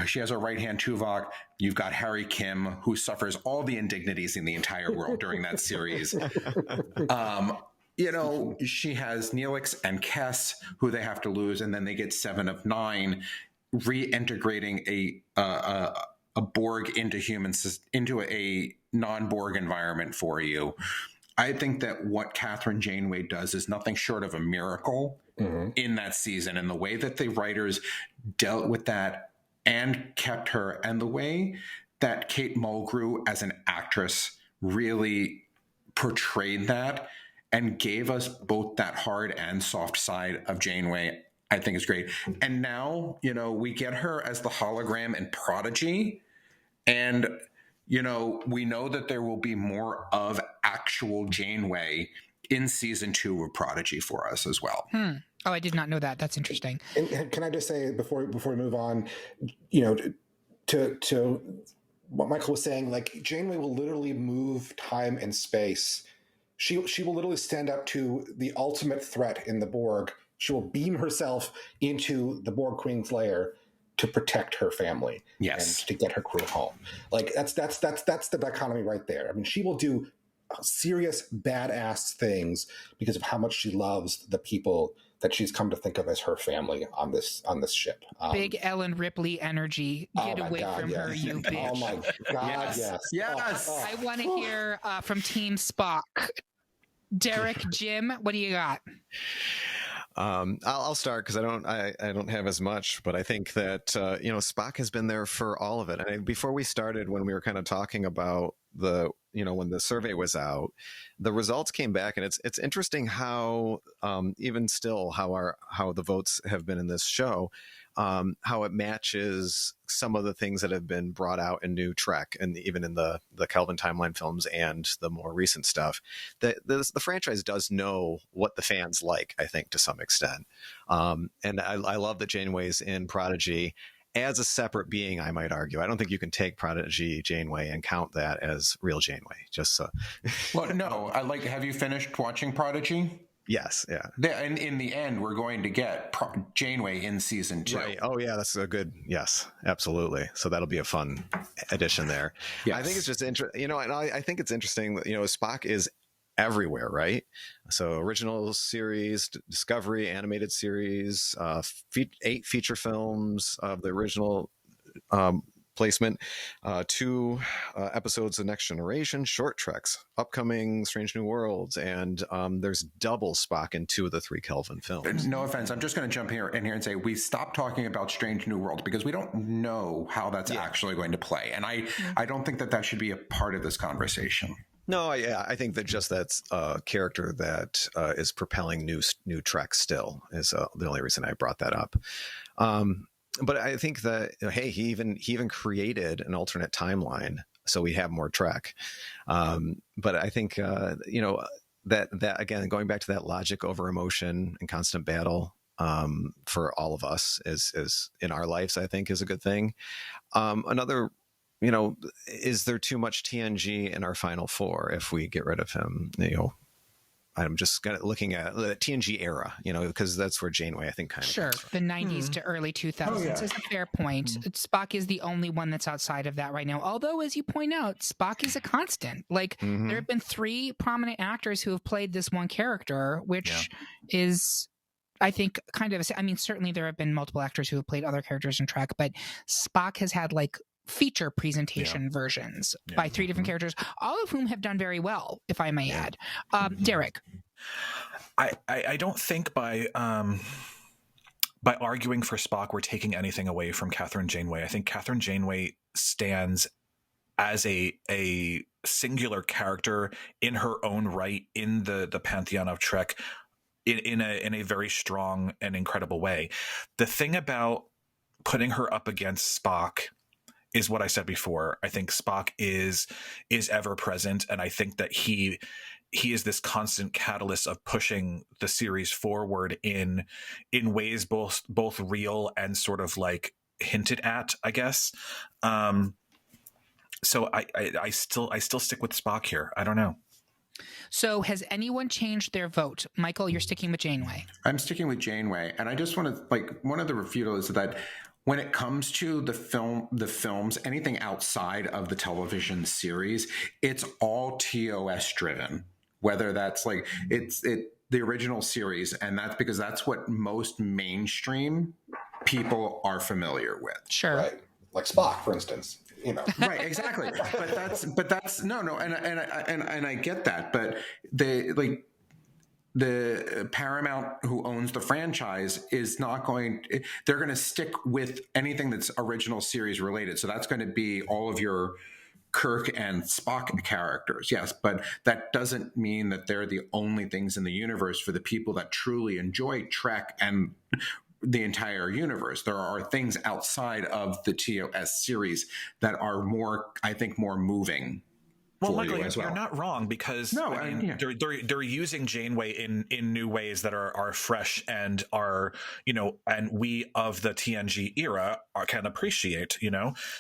She has her right-hand Tuvok. You've got Harry Kim, who suffers all the indignities in the entire world during that series. She has Neelix and Kess, who they have to lose, and then they get Seven of Nine, reintegrating a Borg into humans, into a non-Borg environment for you. I think that what Catherine Janeway does is nothing short of a miracle in that season, and the way that the writers dealt with that and kept her, and the way that Kate Mulgrew as an actress really portrayed that and gave us both that hard and soft side of Janeway. I think is great. And now, we get her as the hologram in Prodigy. And, we know that there will be more of actual Janeway in season 2 of Prodigy for us as well. Oh, I did not know that. That's interesting. And can I just say before we move on, to what Michael was saying, like Janeway will literally move time and space. She will literally stand up to the ultimate threat in the Borg. She will beam herself into the Borg Queen's lair to protect her family, yes, and to get her crew home. Like that's the dichotomy right there. I mean, she will do serious badass things because of how much she loves the people that she's come to think of as her family on this ship. Big Ellen Ripley energy. Get away from her, you bitch. Oh my God, yes. I want to hear from Team Spock. Derek, Jim, what do you got? I'll start because I don't have as much, but I think that Spock has been there for all of it. And before we started, when we were kind of talking about when the survey was out, the results came back, and it's interesting how even still how the votes have been in this show, how it matches some of the things that have been brought out in new Trek, and even in the Kelvin timeline films and the more recent stuff. The franchise does know what the fans like, I think, to some extent. And I love that Janeway's in Prodigy as a separate being, I might argue. I don't think you can take Prodigy Janeway and count that as real Janeway. Just so. Well, no. Have you finished watching Prodigy? Yes, yeah. And in the end, we're going to get Janeway in season 2. Right. Oh, yeah, that's a good, yes, absolutely. So that'll be a fun addition there. Yes. I think it's just interesting, and I think it's interesting that, Spock is everywhere, right? So original series, Discovery, animated series, 8 feature films of the original placement, 2 episodes of Next Generation, short treks, upcoming Strange New Worlds, and there's double Spock in 2 of the 3 Kelvin films. No offense, I'm just going to jump in here and say we stopped talking about Strange New Worlds because we don't know how that's actually going to play, and I don't think that should be a part of this conversation. No, I think that just that's a character that is propelling new Trek still is the only reason I brought that up. But I think that he even created an alternate timeline, so we have more Trek. But I think that again, going back to that logic over emotion and constant battle for all of us is in our lives, I think, is a good thing. Another. Is there too much TNG in our final 4 if we get rid of him? I'm just kind of looking at the TNG era, because that's where Janeway, I think, kind of. Sure, the 90s to early 2000s is a fair point. Spock is the only one that's outside of that right now. Although, as you point out, Spock is a constant. Like, there have been 3 prominent actors who have played this one character, which is, I think, kind of. I mean, certainly there have been multiple actors who have played other characters in Trek, but Spock has had feature presentation versions by 3 different characters, all of whom have done very well, if I may add. Derek, I don't think by arguing for Spock we're taking anything away from Catherine Janeway. I think Catherine Janeway stands as a singular character in her own right in the pantheon of Trek in a very strong and incredible way. The thing about putting her up against Spock is what I said before. I think Spock is ever present, and I think that he is this constant catalyst of pushing the series forward in ways both real and sort of hinted at, I guess. So I still stick with Spock here. I don't know. So has anyone changed their vote? Michael, you're sticking with Janeway. I'm sticking with Janeway, and I just want to one of the refutal is that when it comes to the films, anything outside of the television series, it's all TOS driven. Whether that's the original series, and that's because that's what most mainstream people are familiar with. Sure, right? Like Spock, for instance. Right, exactly. but that's no, and I get that, but the Paramount, who owns the franchise, is not going. They're going to stick with anything that's original series related. So that's going to be all of your Kirk and Spock characters, yes, but that doesn't mean that they're the only things in the universe for the people that truly enjoy Trek and the entire universe. There are things outside of the TOS series that are more, I think, more moving. Well, Michael, you're not wrong, because they're using Janeway in new ways that are fresh and are, and we of the TNG era can appreciate,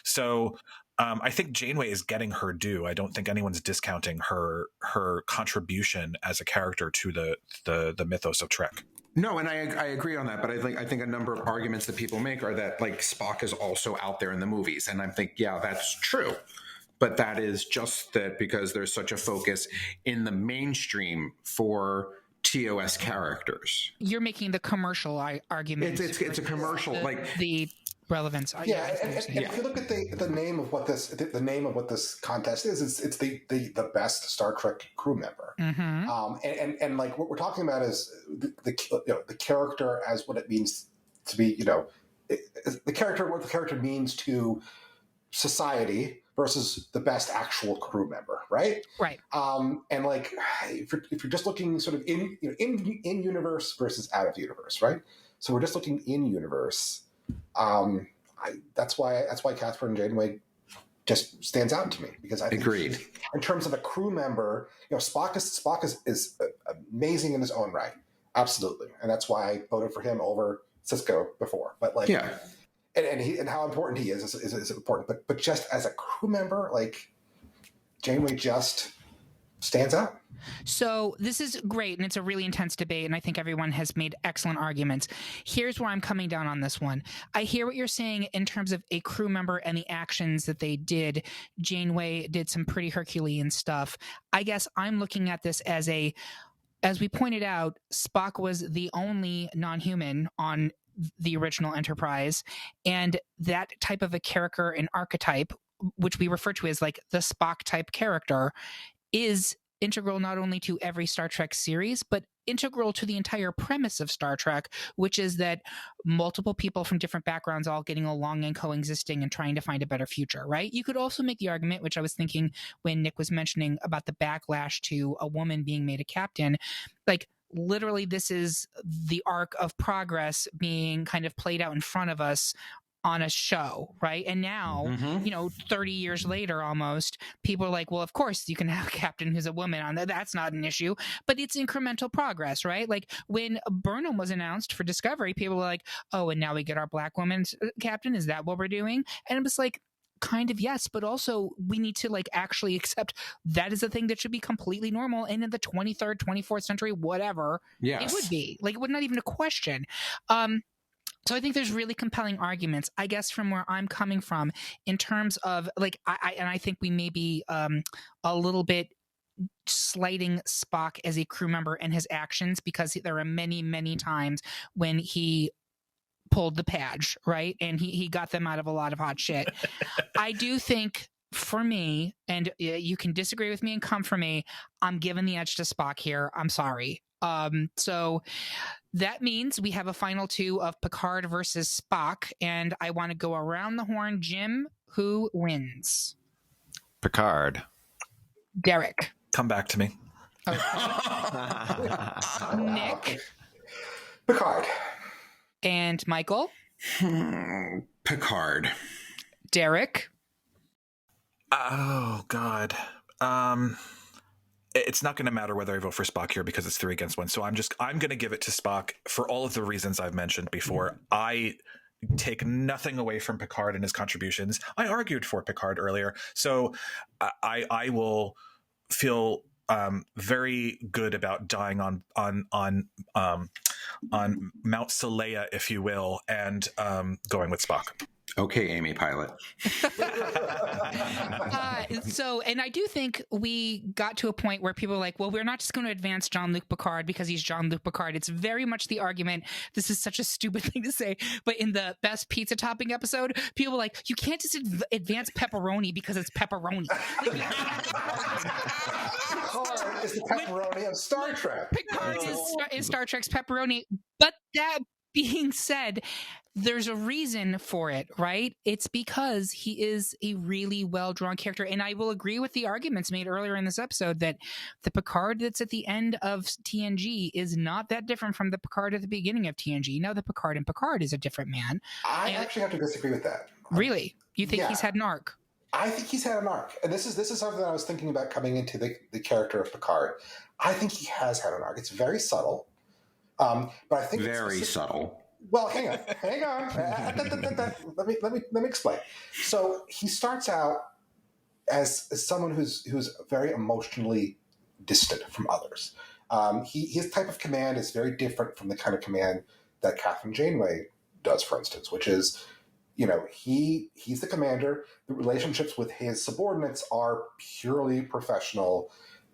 So I think Janeway is getting her due. I don't think anyone's discounting her contribution as a character to the mythos of Trek. No, and I agree on that, but I think a number of arguments that people make are that like Spock is also out there in the movies, and I think that's true. But that is just that because there's such a focus in the mainstream for TOS characters. You're making the commercial argument. It's a commercial, like the relevance. And if you look at the name of what this contest is, it's the best Star Trek crew member. Mm-hmm. And like what we're talking about is the character as what it means to be, what the character means to society versus the best actual crew member, right? Right. And like if you're just looking sort of in universe versus out of universe, right? So we're just looking in universe. That's why Catherine Janeway just stands out to me, because I think agreed. In terms of a crew member, Spock is amazing in his own right, absolutely, and that's why I voted for him over Sisko before. But like, and how important he is important. But just as a crew member, like Janeway just stands out. So this is great, and it's a really intense debate, and I think everyone has made excellent arguments. Here's where I'm coming down on this one. I hear what you're saying in terms of a crew member and the actions that they did. Janeway did some pretty Herculean stuff. I guess I'm looking at this as we pointed out, Spock was the only non-human on the original Enterprise, and that type of a character and archetype, which we refer to as like the Spock type character, is integral not only to every Star Trek series, but integral to the entire premise of Star Trek, which is that multiple people from different backgrounds all getting along and coexisting and trying to find a better future, right? You could also make the argument, which I was thinking when Nick was mentioning about the backlash to a woman being made a captain, like literally this is the arc of progress being kind of played out in front of us on a show, right? And now, 30 years later almost, people are like, well, of course you can have a captain who's a woman on that. That's not an issue, but it's incremental progress, right? Like when Burnham was announced for Discovery, people were like, oh, and now we get our black woman's captain. Is that what we're doing? And it was like, kind of yes, but also we need to like actually accept that is a thing that should be completely normal. And in the 23rd, 24th century, whatever, it would be. Like, it would not even a question. So I think there's really compelling arguments, I guess, from where I'm coming from in terms of like, I think we may be a little bit slighting Spock as a crew member and his actions, because there are many, many times when he pulled the Padge, right? And he got them out of a lot of hot shit. I do think, for me, and you can disagree with me and come for me, I'm giving the edge to Spock here. I'm sorry. So that means we have a final two of Picard versus Spock, and I want to go around the horn. Jim, who wins? Picard. Derek. Come back to me. Okay. Nick. Picard. And Michael. Picard. Derek. Oh, God. It's not going to matter whether I vote for Spock here because it's 3 against 1. So I'm going to give it to Spock for all of the reasons I've mentioned before. I take nothing away from Picard and his contributions. I argued for Picard earlier. So I will feel very good about dying on Mount Saleya, if you will, and going with Spock. Okay, Amy Pilot. And I do think we got to a point where people are like, well, we're not just going to advance Jean-Luc Picard because he's Jean-Luc Picard. It's very much the argument. This is such a stupid thing to say, but in the best pizza topping episode, people were like, you can't just advance pepperoni because it's pepperoni. Picard is the pepperoni of Star Trek. Picard is Star Trek's pepperoni, but that being said, there's a reason for it, right? It's because he is a really well-drawn character. And I will agree with the arguments made earlier in this episode that the Picard that's at the end of TNG is not that different from the Picard at the beginning of TNG. Now, the Picard in Picard is a different man. I actually have to disagree with that. Really? You think he's had an arc? I think he's had an arc. And this is something that I was thinking about coming into the character of Picard. I think he has had an arc. It's very subtle. But I think very subtle. Well, hang on. Let me explain. So he starts out as someone who's very emotionally distant from others. His type of command is very different from the kind of command that Catherine Janeway does, for instance, which is, he's the commander. The relationships with his subordinates are purely professional.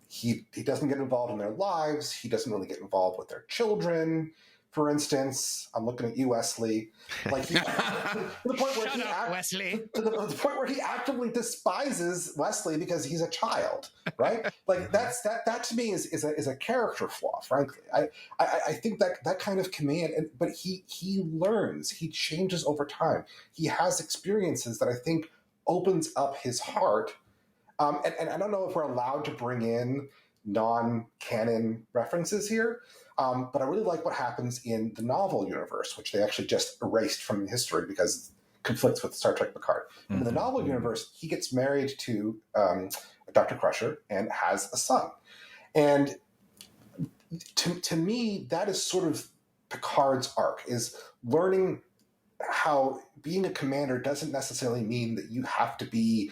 He doesn't get involved in their lives. He doesn't really get involved with their children. For instance, I'm looking at you, Wesley. Like to the point where the point where he actively despises Wesley because he's a child, right? Like that to me is a character flaw. Frankly, I think that kind of command, but he learns, he changes over time. He has experiences that I think opens up his heart. And I don't know if we're allowed to bring in non-canon references here. But I really like what happens in the novel universe, which they actually just erased from history because it conflicts with Star Trek Picard. Mm-hmm. In the novel universe, he gets married to Dr. Crusher and has a son. And to me, that is sort of Picard's arc, is learning how being a commander doesn't necessarily mean that you have to be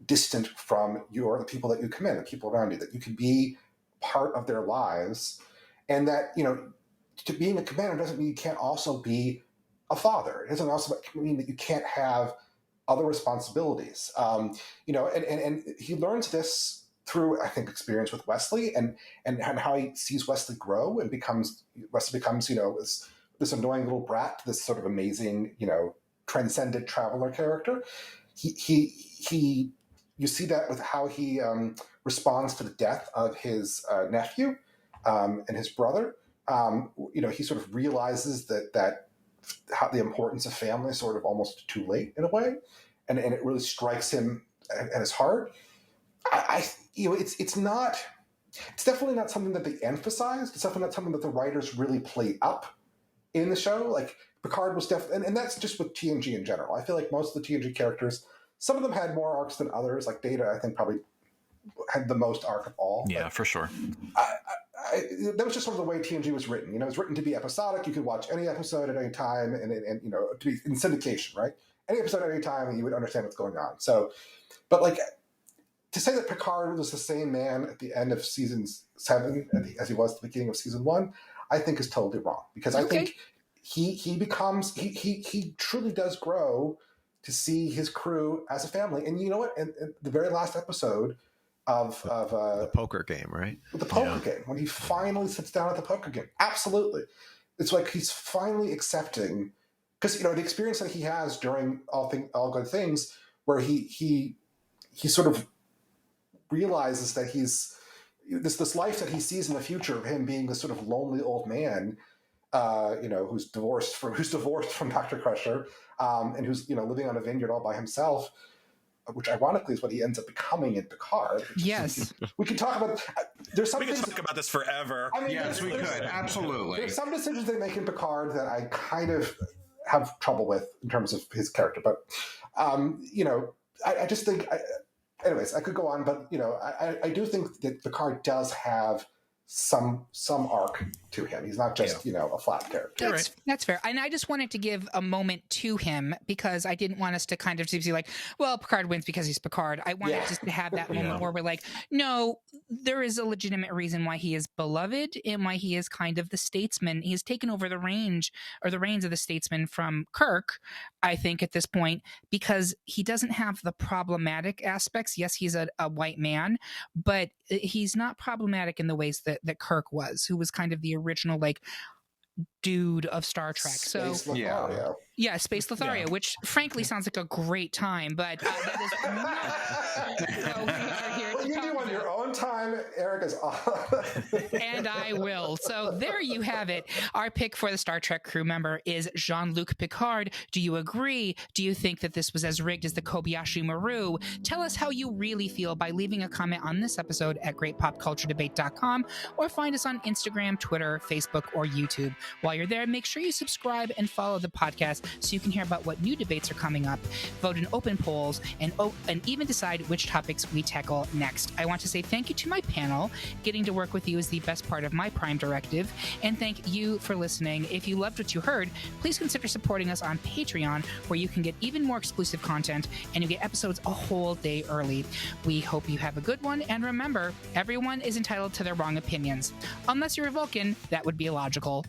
distant from the people that you command, the people around you, that you can be part of their lives. And that, to being a commander doesn't mean you can't also be a father. It doesn't also mean that you can't have other responsibilities. And he learns this through, I think, experience with Wesley and how he sees Wesley grow and Wesley becomes, this annoying little brat to this sort of amazing, transcendent traveler character. You see that with how he responds to the death of his nephew. And his brother, he sort of realizes that how the importance of family is sort of almost too late in a way, and it really strikes him at his heart. It's definitely not something that they emphasized. It's definitely not something that the writers really played up in the show. Like Picard was definitely, and that's just with TNG in general. I feel like most of the TNG characters, some of them had more arcs than others. Like Data, I think probably had the most arc of all. Yeah, for sure. That was just sort of the way TNG was written. It was written to be episodic. You could watch any episode at any time, and to be in syndication, right? Any episode at any time, and you would understand what's going on. So, but like to say that Picard was the same man at the end of season 7 as he was at the beginning of season 1, I think is totally wrong, because I think he truly does grow to see his crew as a family. And you know what? In the very last episode of the poker game, right? The poker game, when he finally sits down at the poker game, absolutely, it's like he's finally accepting, because the experience that he has during All Good Things, where he sort of realizes that he's this life that he sees in the future of him being this sort of lonely old man, who's divorced from Dr. Crusher, and who's living on a vineyard all by himself. Which ironically is what he ends up becoming in Picard. Yes. We can talk about. We can talk about this forever. I mean, yes, we could. Absolutely. There's some decisions they make in Picard that I kind of have trouble with in terms of his character. But, I just think, anyways, I could go on, but, I do think that Picard does have some arc to him. He's not just, a flat character. That's fair. And I just wanted to give a moment to him, because I didn't want us to kind of be like, well, Picard wins because he's Picard. I wanted just to have that moment where we're like, no, there is a legitimate reason why he is beloved and why he is kind of the statesman. He has taken over the reins of the statesman from Kirk, I think, at this point, because he doesn't have the problematic aspects. Yes, he's a white man, but he's not problematic in the ways that Kirk was, who was kind of the original dude of Star Trek. Space Lothario, which frankly sounds like a great time, but that is not what we are here to talk on your own one time Eric is off. And I will. So there you have it. Our pick for the Star Trek crew member is Jean-Luc Picard. Do you agree? Do you think that this was as rigged as the Kobayashi Maru? Tell us how you really feel by leaving a comment on this episode at greatpopculturedebate.com or find us on Instagram, Twitter, Facebook, or YouTube. While you're there, make sure you subscribe and follow the podcast so you can hear about what new debates are coming up, vote in open polls, and even decide which topics we tackle next. I want to say thank you to my panel. Getting to work with you is the best part of my Prime Directive. And thank you for listening. If you loved what you heard, please consider supporting us on Patreon, where you can get even more exclusive content and you get episodes a whole day early. We hope you have a good one. And remember, everyone is entitled to their wrong opinions. Unless you're a Vulcan, that would be illogical.